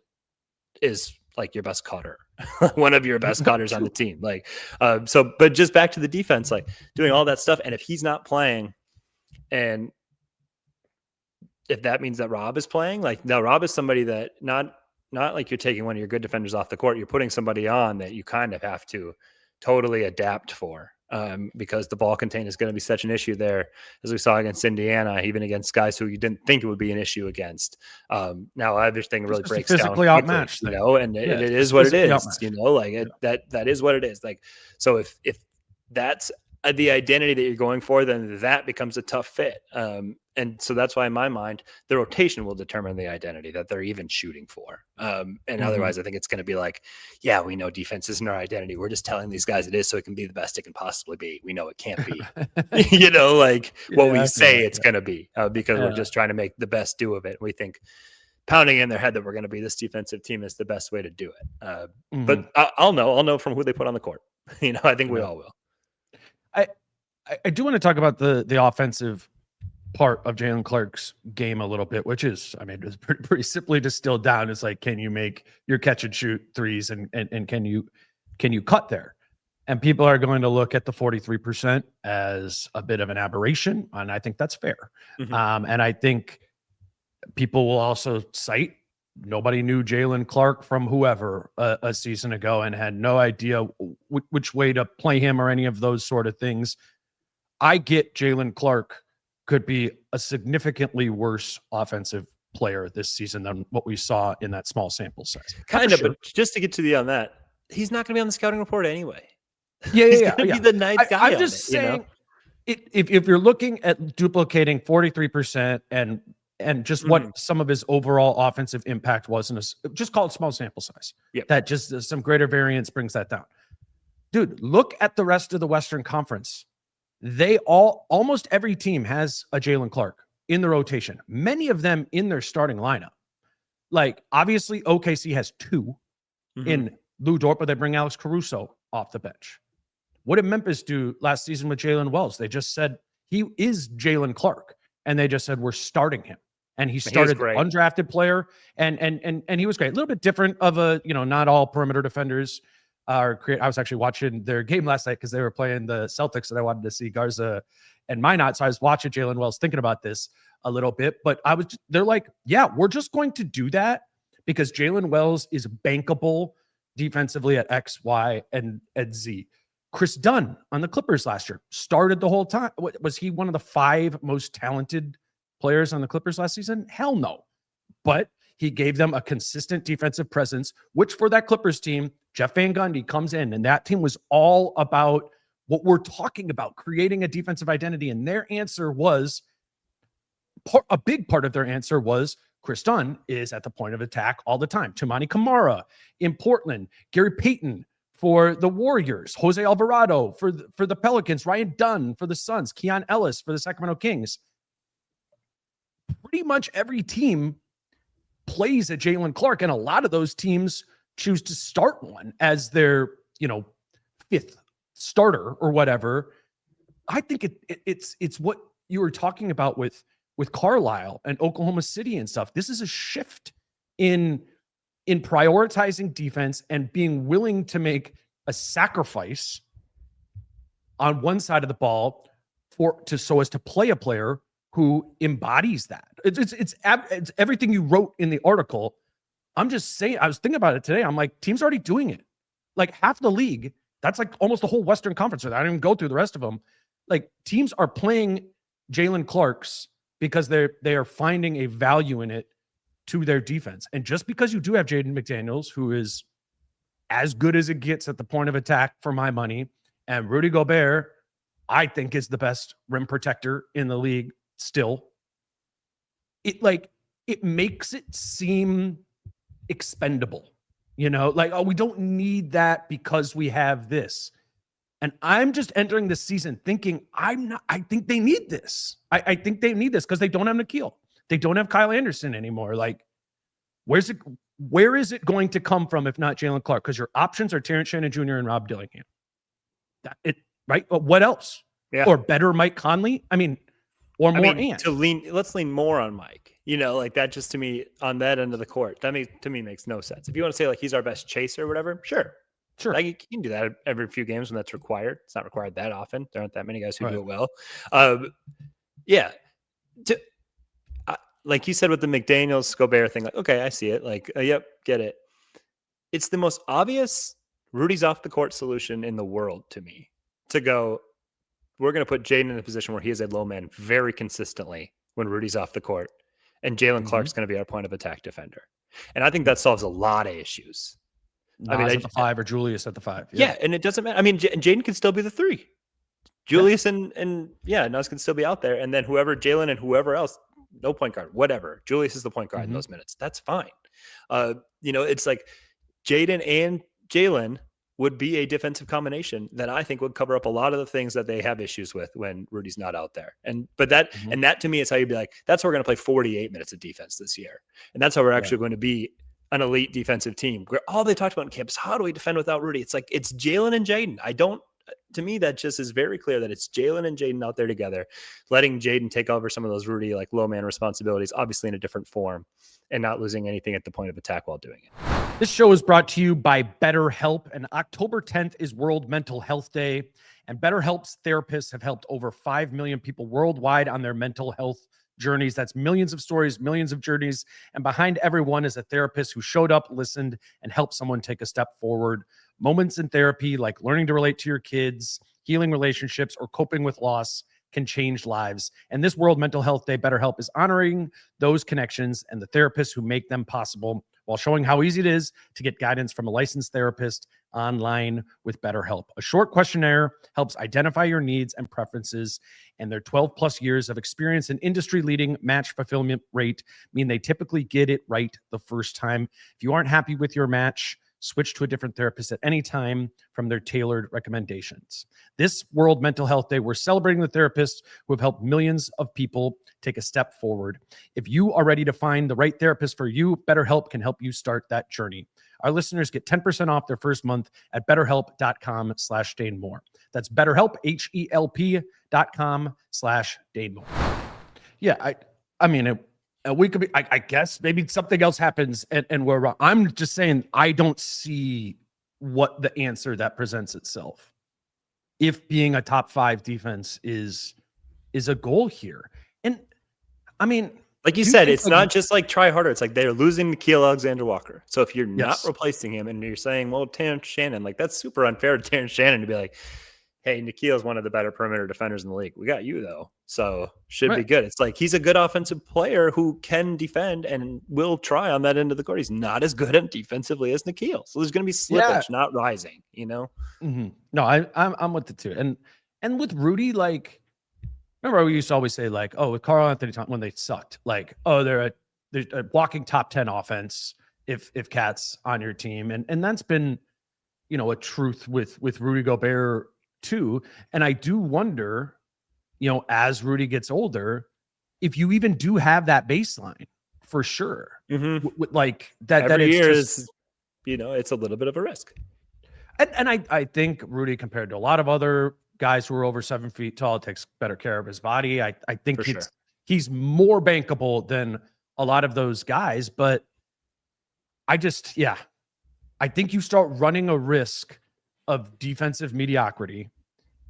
is like your best cutter, one of your best cutters on the team. Like, but just back to the defense, like doing all that stuff. And if he's not playing, and if that means that Rob is playing, like now Rob is somebody that not like you're taking one of your good defenders off the court, you're putting somebody on that you kind of have to totally adapt for. Because the ball contain is going to be such an issue there, as we saw against Indiana, even against guys who you didn't think it would be an issue against. Now everything really breaks down, physically outmatched, and it is what it is. That is what it is. Like, so if that's the identity that you're going for, then that becomes a tough fit. And so that's why, in my mind, the rotation will determine the identity that they're even shooting for. And otherwise, I think it's going to be like, yeah, we know defense isn't our identity. We're just telling these guys it is so it can be the best it can possibly be. We know it can't be, what we say it's going to be, because we're just trying to make the best do of it. We think pounding in their head that we're going to be this defensive team is the best way to do it. But I'll know from who they put on the court. I think we all will. I do want to talk about the offensive part of Jaylen Clark's game a little bit, which is, it's pretty simply distilled down. It's like, can you make your catch and shoot threes, and can you cut there? And people are going to look at the 43% as a bit of an aberration, and I think that's fair. And I think people will also cite nobody knew Jaylen Clark from whoever a season ago and had no idea which way to play him or any of those sort of things. I get Jaylen Clark could be a significantly worse offensive player this season than what we saw in that small sample size. Kind of, but just to get to the on that, he's not going to be on the scouting report anyway. Yeah, He's yeah, going to yeah. be the ninth guy. I'm just saying, if you're looking at duplicating 43% and just what some of his overall offensive impact was just call it small sample size. Yep. That just some greater variance brings that down. Dude, look at the rest of the Western Conference. Almost every team has a Jaylen Clark in the rotation. Many of them in their starting lineup. Like, obviously, OKC has 2 in Lou Dort, but they bring Alex Caruso off the bench. What did Memphis do last season with Jalen Wells? They just said he is Jaylen Clark, and they just said we're starting him. And he started the undrafted player, and he was great. A little bit different of a, not all perimeter defenders are created. I was actually watching their game last night because they were playing the Celtics, and I wanted to see Garza and Minot. So I was watching Jalen Wells, thinking about this a little bit. But they're like, yeah, we're just going to do that because Jalen Wells is bankable defensively at X, Y, and Z. Chris Dunn on the Clippers last year started the whole time. Was he one of the 5 most talented players on the Clippers last season? Hell no. But he gave them a consistent defensive presence, which for that Clippers team, Jeff Van Gundy comes in, and that team was all about what we're talking about, creating a defensive identity. And their answer was, a big part of their answer was, Chris Dunn is at the point of attack all the time. Tumani Kamara in Portland, Gary Payton for the Warriors, Jose Alvarado for the Pelicans, Ryan Dunn for the Suns, Keon Ellis for the Sacramento Kings. Pretty much every team plays a Jaylen Clark, and a lot of those teams choose to start one as their, 5th starter or whatever. I think it's what you were talking about with Carlisle and Oklahoma City and stuff. This is a shift in prioritizing defense and being willing to make a sacrifice on one side of the ball so as to play a player who embodies that. It's everything you wrote in the article. I'm just saying, I was thinking about it today. I'm like, teams are already doing it. Like half the league, that's like almost the whole Western Conference. I didn't even go through the rest of them. Like teams are playing Jaylen Clarks because they are finding a value in it to their defense. And just because you do have Jaden McDaniels, who is as good as it gets at the point of attack for my money, and Rudy Gobert, I think is the best rim protector in the league still, it makes it seem expendable, like, oh, we don't need that because we have this. And I'm just entering the season thinking I think they need this. I think they need this because they don't have Nikhil. They don't have Kyle Anderson anymore. Like, where is it going to come from if not Jaylen Clark? Because your options are Terrence Shannon Jr. and Rob Dillingham. Right? But what else? Yeah. Or better Mike Conley? Let's lean more on Mike. Like that just to me on that end of the court. That to me makes no sense. If you want to say like he's our best chaser or whatever, sure. Like you can do that every few games when that's required. It's not required that often. There aren't that many guys who do it well. Yeah. Like you said with the McDaniels Gobert thing, like, okay, I see it. Like, yep, get it. It's the most obvious Rudy's off the court solution in the world to me to go, we're going to put Jaden in a position where he is a low man very consistently when Rudy's off the court. And Jaylen Clark's going to be our point of attack defender. And I think that solves a lot of issues. Nas at the 5 or Julius at the 5. Yeah, and it doesn't matter. I mean, Jaden can still be the 3. Julius and Nas can still be out there. And then Jaylen and whoever else, no point guard, whatever. Julius is the point guard in those minutes. That's fine. It's like Jaden and Jaylen would be a defensive combination that I think would cover up a lot of the things that they have issues with when Rudy's not out there. And that to me is how you'd be like, that's how we're going to play 48 minutes of defense this year. And that's how we're actually going to be an elite defensive team. All they talked about in campus, how do we defend without Rudy? It's like, it's Jaylen and Jaden. To me, that just is very clear that it's Jaylen and Jaden out there together, letting Jaden take over some of those Rudy, like low man responsibilities, obviously in a different form, and not losing anything at the point of attack while doing it. This show is brought to you by BetterHelp, and October 10th is World Mental Health Day, and BetterHelp's therapists have helped over 5 million people worldwide on their mental health journeys. That's millions of stories, millions of journeys, and behind every one is a therapist who showed up, listened, and helped someone take a step forward. Moments in therapy, like learning to relate to your kids, healing relationships, or coping with loss, can change lives. And this World Mental Health Day, BetterHelp is honoring those connections and the therapists who make them possible while showing how easy it is to get guidance from a licensed therapist online with BetterHelp. A short questionnaire helps identify your needs and preferences, and their 12 plus years of experience and industry-leading match fulfillment rate mean they typically get it right the first time. If you aren't happy with your match, switch to a different therapist at any time from their tailored recommendations. This World Mental Health Day, we're celebrating the therapists who have helped millions of people take a step forward. If you are ready to find the right therapist for you, BetterHelp can help you start that journey. Our listeners get 10% off their first month at betterhelp.com/DaneMoore. That's BetterHelp, HELP.com/DaneMoore. Yeah, I mean, we could be, I guess maybe something else happens and we're wrong. I'm just saying, I don't see what the answer that presents itself. If being a top 5 defense is a goal here. And I mean, like you said, it's not just like try harder. It's like they're losing Nickeil Alexander-Walker. So if you're not replacing him and you're saying, well, Terrence Shannon, like that's super unfair to Terrence Shannon to be like, hey, Nickeil is one of the better perimeter defenders in the league. We got you, though. So should be good. It's like he's a good offensive player who can defend and will try on that end of the court. He's not as good defensively as Nickeil. So there's going to be slippage, not rising, you know? Mm-hmm. No, I'm with the two. And with Rudy, like, remember we used to always say, like, oh, with Karl Anthony when they sucked, like, oh, they're a walking top 10 offense if Cat's on your team. And that's been, you know, a truth with Rudy Gobert too. And I do wonder, you know, as Rudy gets older, if you even do have that baseline for sure. Mm-hmm. Like that every it's year just, is, you know, it's a little bit of a risk. And I think Rudy, compared to a lot of other guys who are over 7 feet tall, takes better care of his body. I think he's more bankable than a lot of those guys, but I think you start running a risk of defensive mediocrity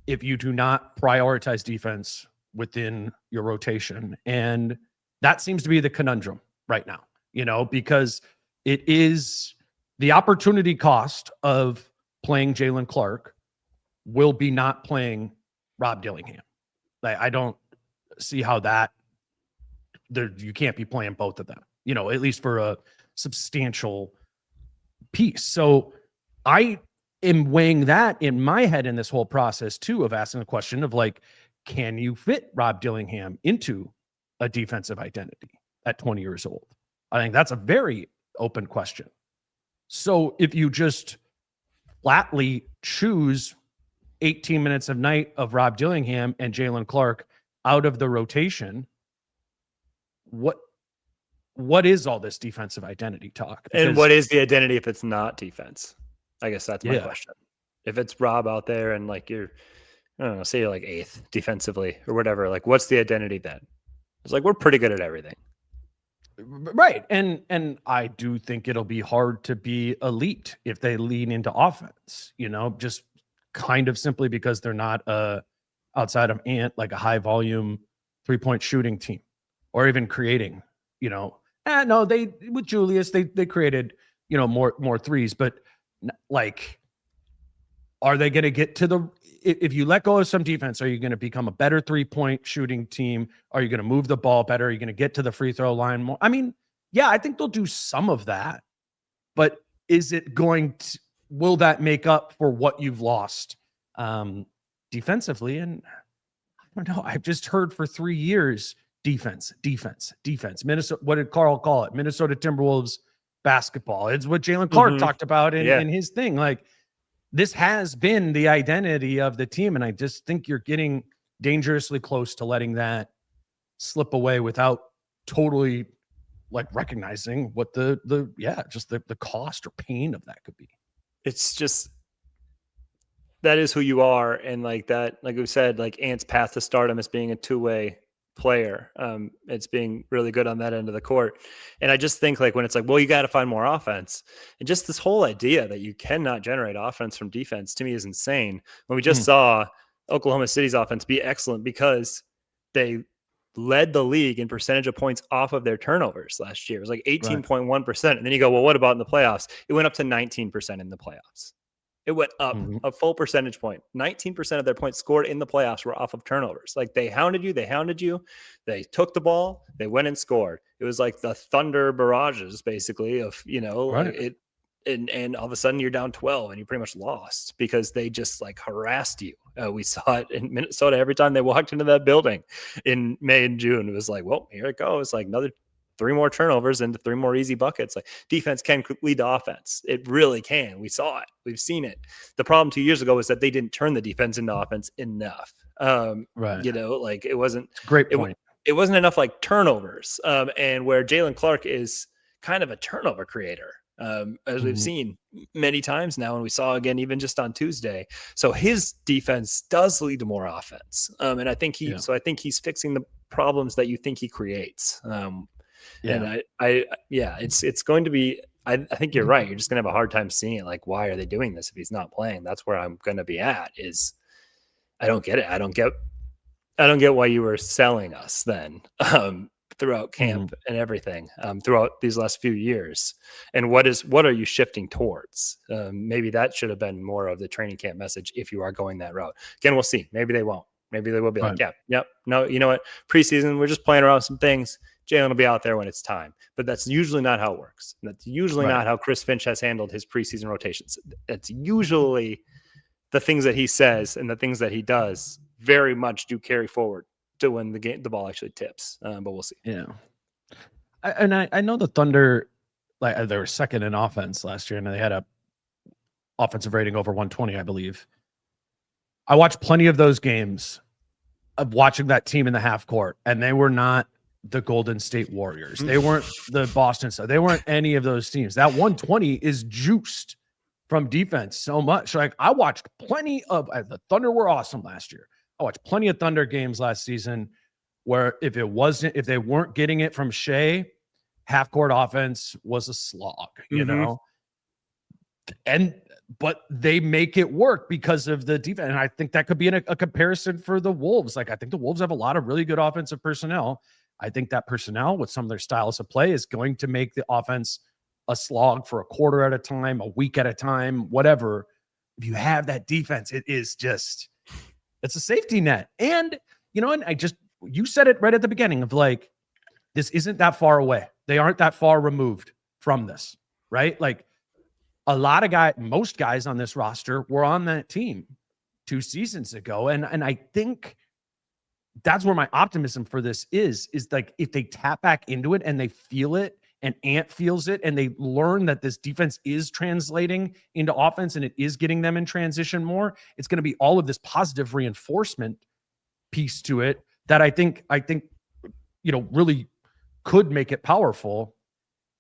if you do not prioritize defense within your rotation. And that seems to be the conundrum right now, you know, because it is the opportunity cost of playing Jaylen Clark will be not playing Rob Dillingham. I don't see how you can't be playing both of them, you know, at least for a substantial piece. So I am weighing that in my head in this whole process too, of asking the question of like, can you fit Rob Dillingham into a defensive identity at 20 years old? I think that's a very open question. So if you just flatly choose 18 minutes of night of Rob Dillingham and Jaylen Clark out of the rotation, what is all this defensive identity talk? Because, and what is the identity if it's not defense? I guess that's my question. If it's Rob out there and like you're, I don't know, say you're like 8th defensively or whatever, like what's the identity then? It's like, we're pretty good at everything. Right. And I do think it'll be hard to be elite if they lean into offense, you know, just kind of simply because they're not outside of Ant, like a high volume 3-point shooting team or even creating, you know, no, with Julius, they created, you know, more threes, but like, are they going to get to if you let go of some defense, are you going to become a better 3-point shooting team? Are you going to move the ball better? Are you going to get to the free throw line more? I mean, yeah, I think they'll do some of that, but is it will that make up for what you've lost defensively? And I don't know. I've just heard for 3 years, defense. Minnesota, what did Carl call it? Minnesota Timberwolves basketball. It's what Jaylen Clark talked about in his thing. Like, this has been the identity of the team. And I just think you're getting dangerously close to letting that slip away without totally like recognizing what the cost or pain of that could be. It's just, that is who you are. And like that, like we said, like Ant's path to stardom is being a two-way player. It's being really good on that end of the court. And I just think like when it's like, well, you got to find more offense, and just this whole idea that you cannot generate offense from defense to me is insane. When we just saw Oklahoma City's offense be excellent because they led the league in percentage of points off of their turnovers last year. It was like 18.1%. And then you go, well, what about in the playoffs? It went up to 19% in the playoffs. It went up a full percentage point. 19% of their points scored in the playoffs were off of turnovers. Like they hounded you. They took the ball. They went and scored. It was like the Thunder barrages, basically, of, you know, and all of a sudden you're down 12 and you pretty much lost because they just like harassed you. We saw it in Minnesota every time they walked into that building in May and June. It was like, well, here it goes. Like another 3 more turnovers into 3 more easy buckets. Like defense can lead to offense. It really can. We saw it. We've seen it. The problem 2 years ago was that they didn't turn the defense into offense enough. Right. You know, like it wasn't Great point. It wasn't enough like turnovers. And where Jaylen Clark is kind of a turnover creator. As we've seen many times now, and we saw again even just on Tuesday. So his defense does lead to more offense, and I think I think he's fixing the problems that you think he creates. And it's going to be. I think you're right. You're just gonna have a hard time seeing it. Like, why are they doing this if he's not playing? That's where I'm gonna be at. Is I don't get it. I don't get why you were selling us then. Throughout camp and everything throughout these last few years. And what are you shifting towards? Maybe that should have been more of the training camp message if you are going that route. Again, we'll see. Maybe they won't. Maybe they will be like, yep. No, you know what? Preseason, we're just playing around with some things. Jaylen will be out there when it's time. But that's usually not how it works. That's usually not how Chris Finch has handled his preseason rotations. That's usually the things that he says and the things that he does very much do carry forward to when the ball actually tips, but we'll see. Yeah, I know the Thunder, like they were second in offense last year, and they had a offensive rating over 120, I believe. I watched plenty of those games of watching that team in the half court, and they were not the Golden State Warriors. They weren't the Boston. So they weren't any of those teams. That 120 is juiced from defense so much. Like I watched plenty of the Thunder were awesome last year. I watched plenty of Thunder games last season where if they weren't getting it from Shea, half court offense was a slog, you know? But they make it work because of the defense. And I think that could be a comparison for the Wolves. Like I think the Wolves have a lot of really good offensive personnel. I think that personnel with some of their styles of play is going to make the offense a slog for a quarter at a time, a week at a time, whatever. If you have that defense, it is just... it's a safety net. And, you know, and you said it right at the beginning of like, this isn't that far away. They aren't that far removed from this, right? Like most guys on this roster were on that team 2 seasons ago. And I think that's where my optimism for this is like, if they tap back into it and they feel it and Ant feels it and they learn that this defense is translating into offense and it is getting them in transition more, it's going to be all of this positive reinforcement piece to it that I think, you know, really could make it powerful.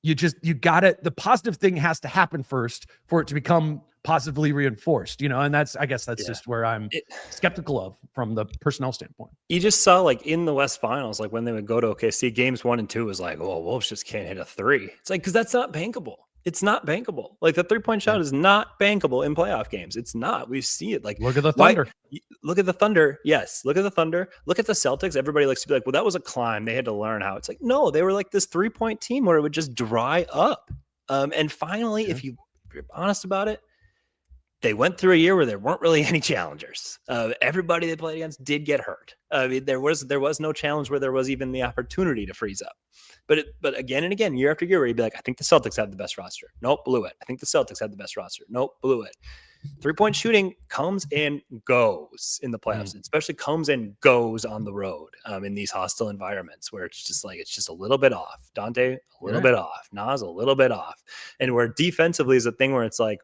You got it. The positive thing has to happen first for it to become positively reinforced, you know, and I guess that's just where I'm skeptical of from the personnel standpoint. You just saw like in the West Finals, like when they would go to OKC, games 1 and 2 was like, oh, Wolves just can't hit a 3. It's like, because that's not bankable. It's not bankable. Like the 3-point shot is not bankable in playoff games. It's not. We see it. Like look at the Thunder. Look at the Thunder. Yes. Look at the Thunder. Look at the Celtics. Everybody likes to be like, well, that was a climb. They had to learn how. It's like, no, they were like this 3-point team where it would just dry up. And finally, if you're honest about it, they went through a year where there weren't really any challengers. Everybody they played against did get hurt. I mean, there was no challenge where there was even the opportunity to freeze up. But again and again, year after year, where you'd be like, I think the Celtics have the best roster. Nope, blew it. I think the Celtics have the best roster. Nope, blew it. 3-point shooting comes and goes in the playoffs, especially comes and goes on the road in these hostile environments where it's just a little bit off. Dante, a little bit off. Nas, a little bit off. And where defensively is a thing where it's like,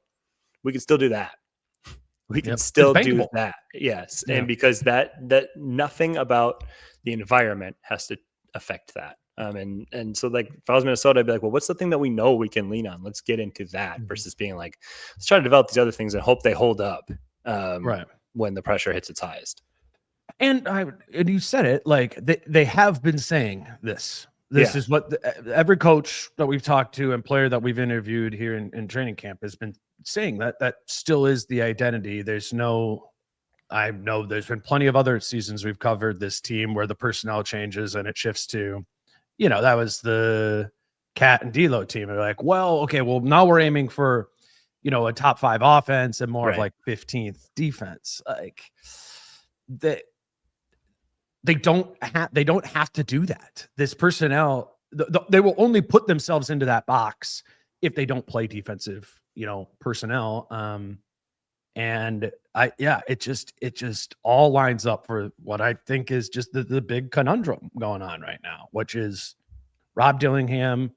we can still do that. We can still do that. Yes. Yeah. And because that nothing about the environment has to affect that. And so like if I was Minnesota, I'd be like, well, what's the thing that we know we can lean on? Let's get into that versus being like, let's try to develop these other things and hope they hold up when the pressure hits its highest. And you said it, like they have been saying this. This is what every coach that we've talked to and player that we've interviewed here in training camp has been saying that still is the identity. I know there's been plenty of other seasons we've covered this team where the personnel changes and it shifts to, you know, that was the Cat and D'Lo team. They're like, well, okay, well now we're aiming for, you know, a top 5 offense and more of like 15th defense. Like they don't have to do that. This personnel, they will only put themselves into that box if they don't play defensive personnel. And it just all lines up for what I think is just the big conundrum going on right now, which is Rob Dillingham,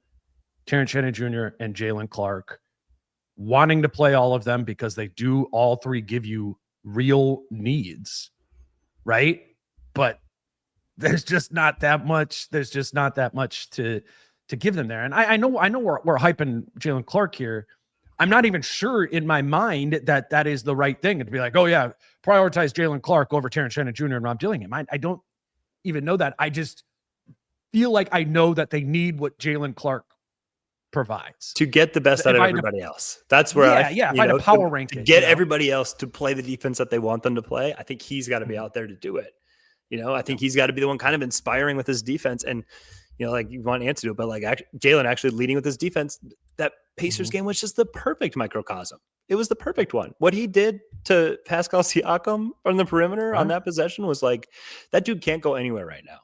Terrence Shannon Jr., and Jaylen Clark wanting to play all of them because they do all three give you real needs, right? But there's just not that much. There's just not that much to give them there. And I know we're hyping Jaylen Clark here. I'm not even sure in my mind that is the right thing. To be like, oh yeah, prioritize Jaylen Clark over Terrence Shannon Jr. and Rob Dillingham. I don't even know that. I just feel like I know that they need what Jaylen Clark provides to get the best out of everybody else. That's where if I had to power rank to it, get everybody else to play the defense that they want them to play. I think he's got to be out there to do it. I think he's got to be the one kind of inspiring with his defense. And, like you want Ant to do it, but like Jaylen actually leading with his defense, that Pacers game was just the perfect microcosm. It was the perfect one. What he did to Pascal Siakam from the perimeter on that possession was like, that dude can't go anywhere right now.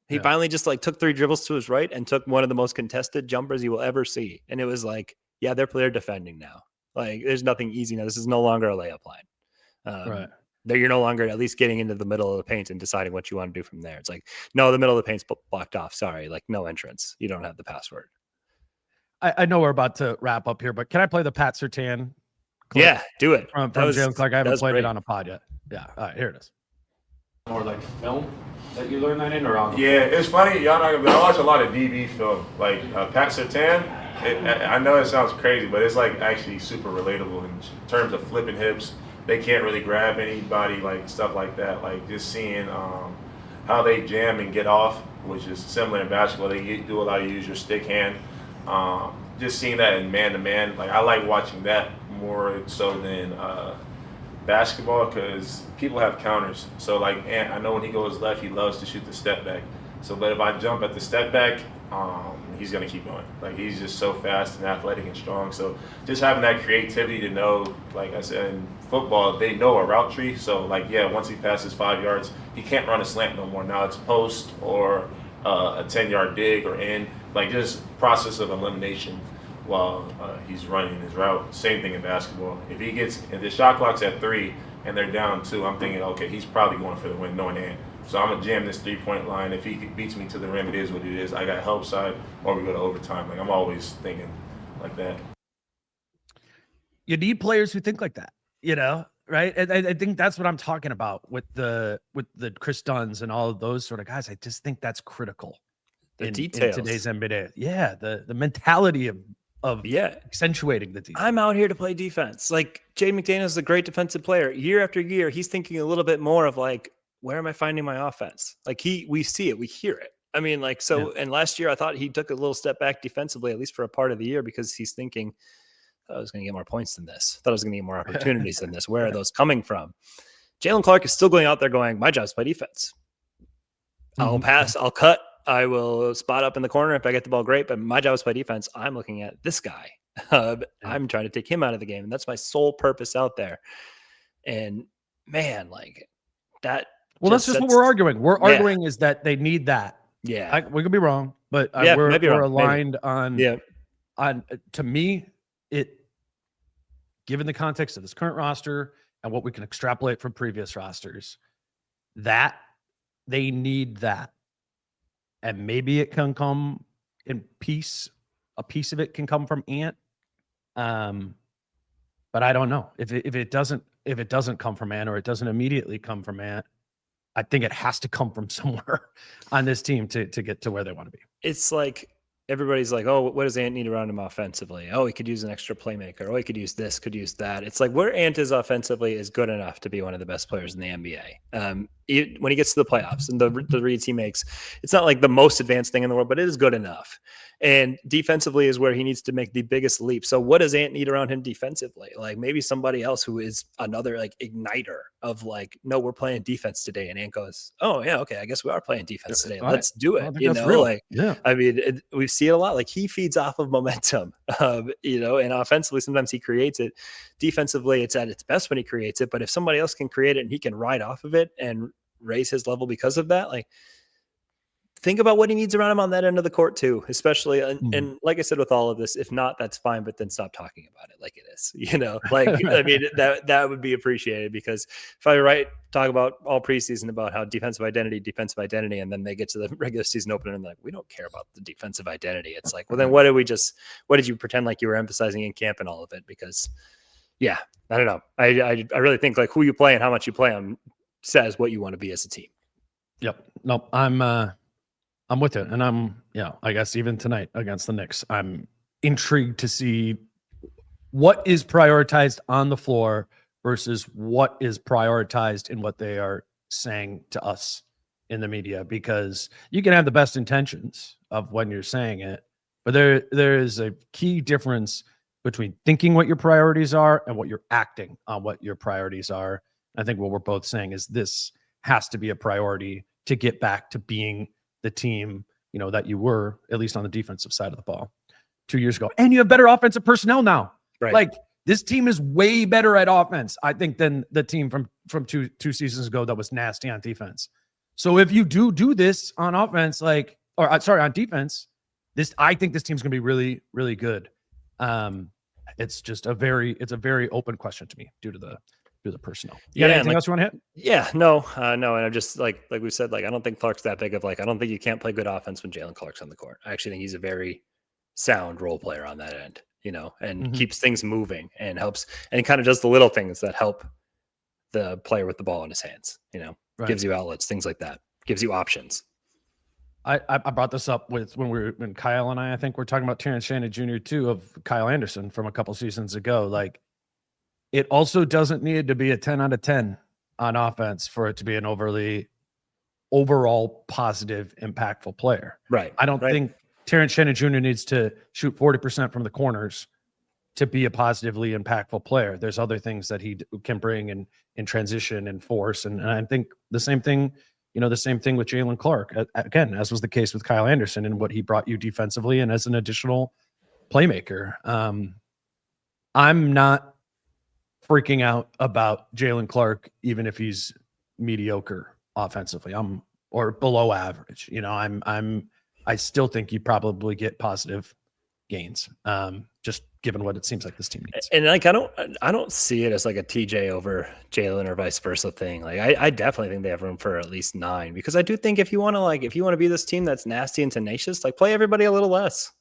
He finally just like took 3 dribbles to his right and took one of the most contested jumpers you will ever see. And it was like, yeah, they're defending now. Like there's nothing easy now. This is no longer a layup line. Right. You're no longer at least getting into the middle of the paint and deciding what you want to do from there. It's like, no, the middle of the paint's blocked off. Sorry. Like no entrance. You don't have the password. I know we're about to wrap up here, but can I play the Pat Surtain clip? Yeah, do it. From Jaylen Clark. I haven't played it on a pod yet. Yeah. All right, here it is. More like film that you learned that in, or on? Yeah, it's funny. Y'all not gonna. I watch a lot of DB film, like Pat Surtain. I know it sounds crazy, but it's like actually super relatable in terms of flipping hips. They can't really grab anybody, like stuff like that. Like just seeing how they jam and get off, which is similar in basketball. They do a lot of use your stick hand. Just seeing that in man-to-man, like I like watching that more so than basketball because people have counters. So like Ant, I know when he goes left, he loves to shoot the step back. So, but if I jump at the step back, he's gonna keep going. Like he's just so fast and athletic and strong. So just having that creativity to know, like I said, in football, they know a route tree. So like, yeah, once he passes 5 yards, he can't run a slant no more. Now it's post or a 10-yard dig or in, like just process of elimination while he's running his route. Same thing in basketball. If the shot clock's at 3 and they're down 2, I'm thinking, okay, he's probably going for the win, knowing Ant. So I'm gonna jam this 3-point line. If he beats me to the rim, it is what it is. I got help side, or we go to overtime. Like I'm always thinking like that. You need players who think like that, right? And I think that's what I'm talking about with the Chris Duns and all of those sort of guys. I just think that's critical. The details in today's NBA. Yeah, the mentality of accentuating the defense. I'm out here to play defense. Like Jay McDaniels is a great defensive player. Year after year, he's thinking a little bit more of like, where am I finding my offense? Like we see it, we hear it. I mean, like, so, and last year I thought he took a little step back defensively, at least for a part of the year, because he's thinking, I was going to get more points than this. I thought I was going to get more opportunities than this. Where are those coming from? Jaylen Clark is still going out there going, my job is to play defense. I'll pass, I'll cut, I will spot up in the corner if I get the ball, great, but my job is to play defense. I'm looking at this guy. I'm trying to take him out of the game, and that's my sole purpose out there. And man, like that. Well, that's just what we're arguing. We're arguing is that they need that. Yeah, we could be wrong, but we're aligned on. Yeah, on to me, given the context of this current roster and what we can extrapolate from previous rosters, that they need that, and maybe it can come in piece. A piece of it can come from Ant, but I don't know if it doesn't come from Ant, or it doesn't immediately come from Ant. I think it has to come from somewhere on this team to get to where they want to be. It's like everybody's like, oh, what does Ant need around him offensively? Oh, he could use an extra playmaker. Oh, he could use this, could use that. It's like where Ant is offensively is good enough to be one of the best players in the NBA. When he gets to the playoffs and the reads he makes, it's not like the most advanced thing in the world, but it is good enough. And defensively is where he needs to make the biggest leap. So what does Ant need around him defensively? Like maybe somebody else who is another like igniter of like, no, we're playing defense today. And Ant goes, oh yeah, okay, I guess we are playing defense today. Let's do it. I mean, we see it a lot. Like he feeds off of momentum, and offensively, sometimes he creates it. Defensively, it's at its best when he creates it. But if somebody else can create it and he can ride off of it and raise his level because of that, like think about what he needs around him on that end of the court too, especially. And like I said, with all of this, if not, that's fine, but then stop talking about it like it is, like, I mean, that would be appreciated, because if I talk about all preseason about how defensive identity, and then they get to the regular season opener and they're like, we don't care about the defensive identity. It's like, well, then what did you pretend like you were emphasizing in camp and all of it? Because I don't know. I really think like who you play and how much you play on says what you want to be as a team. Yep. No, I'm with it. And I guess even tonight against the Knicks, I'm intrigued to see what is prioritized on the floor versus what is prioritized in what they are saying to us in the media, because you can have the best intentions of when you're saying it, but there is a key difference between thinking what your priorities are and what you're acting on what your priorities are. I think what we're both saying is this has to be a priority to get back to being the team, that you were, at least on the defensive side of the ball 2 years ago. And you have better offensive personnel now. Right. Like, this team is way better at offense, I think, than the team from two seasons ago that was nasty on defense. So if you do this on offense, on defense, I think this team's going to be really, really good. It's just a very open question to me due to the personnel. You got anything else you want to hit? Yeah, no. And I'm just like we said, like, I don't think Clark's that big of I don't think you can't play good offense when Jaylen Clark's on the court. I actually think he's a very sound role player on that end, and keeps things moving and helps, and kind of does the little things that help the player with the ball in his hands, gives you outlets, things like that, gives you options. I brought this up when Kyle and I think we're talking about Terrence Shannon Jr. too, of Kyle Anderson from a couple seasons ago. Like, it also doesn't need to be a 10 out of 10 on offense for it to be an overall positive, impactful player. Right. I don't think Terrence Shannon Jr. needs to shoot 40% from the corners to be a positively impactful player. There's other things that he can bring in transition and force. And I think the same thing, the same thing with Jaylen Clark, again, as was the case with Kyle Anderson and what he brought you defensively and as an additional playmaker. I'm not freaking out about Jaylen Clark, even if he's mediocre offensively, or below average. I still think you probably get positive gains, just given what it seems like this team needs. And like, I don't see it as like a TJ over Jaylen or vice versa thing. Like, I definitely think they have room for at least 9, because I do think if you want to be this team that's nasty and tenacious, like, play everybody a little less.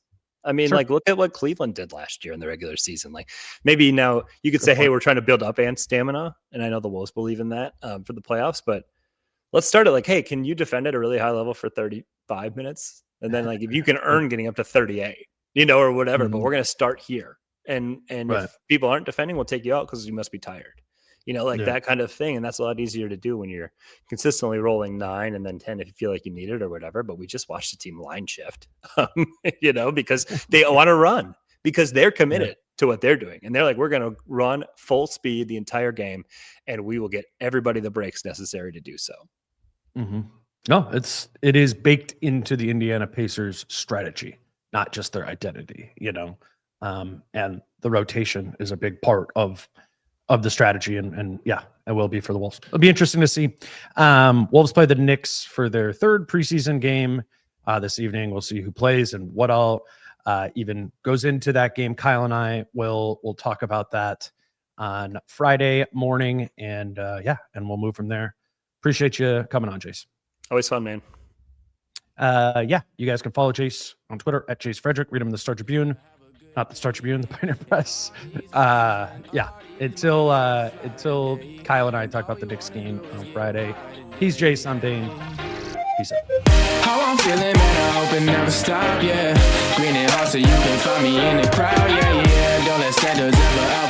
I mean, like, look at what Cleveland did last year in the regular season. Like, maybe now you could say, hey, we're trying to build up Ant's stamina. And I know the Wolves believe in that for the playoffs, but let's start it like, hey, can you defend at a really high level for 35 minutes? And then, like, if you can earn getting up to 38, or whatever, but we're going to start here. And if people aren't defending, we'll take you out because you must be tired. That kind of thing. And that's a lot easier to do when you're consistently rolling 9 and then 10 if you feel like you need it or whatever. But we just watched the team line shift, because they want to run, because they're committed to what they're doing. And they're like, we're going to run full speed the entire game, and we will get everybody the breaks necessary to do so. Mm-hmm. No, it is baked into the Indiana Pacers strategy, not just their identity, and the rotation is a big part of the strategy. And it will be for the Wolves. It'll be interesting to see. Wolves play the Knicks for their 3rd preseason game this evening. We'll see who plays and what all even goes into that game. Kyle and I will talk about that on Friday morning, and and we'll move from there. Appreciate you coming on, Jace. Always fun, man. You guys can follow Jace on Twitter at Jace Frederick. Read him in the Star Tribune, not the Star Tribune, the Pioneer Press. Until Kyle and I talk about the Knicks game on Friday. He's Jace. I'm Dane. Peace out. How I'm feeling, man, I hope it never stop, yeah. Green and hot so you can find me in the crowd, yeah. Don't let standards ever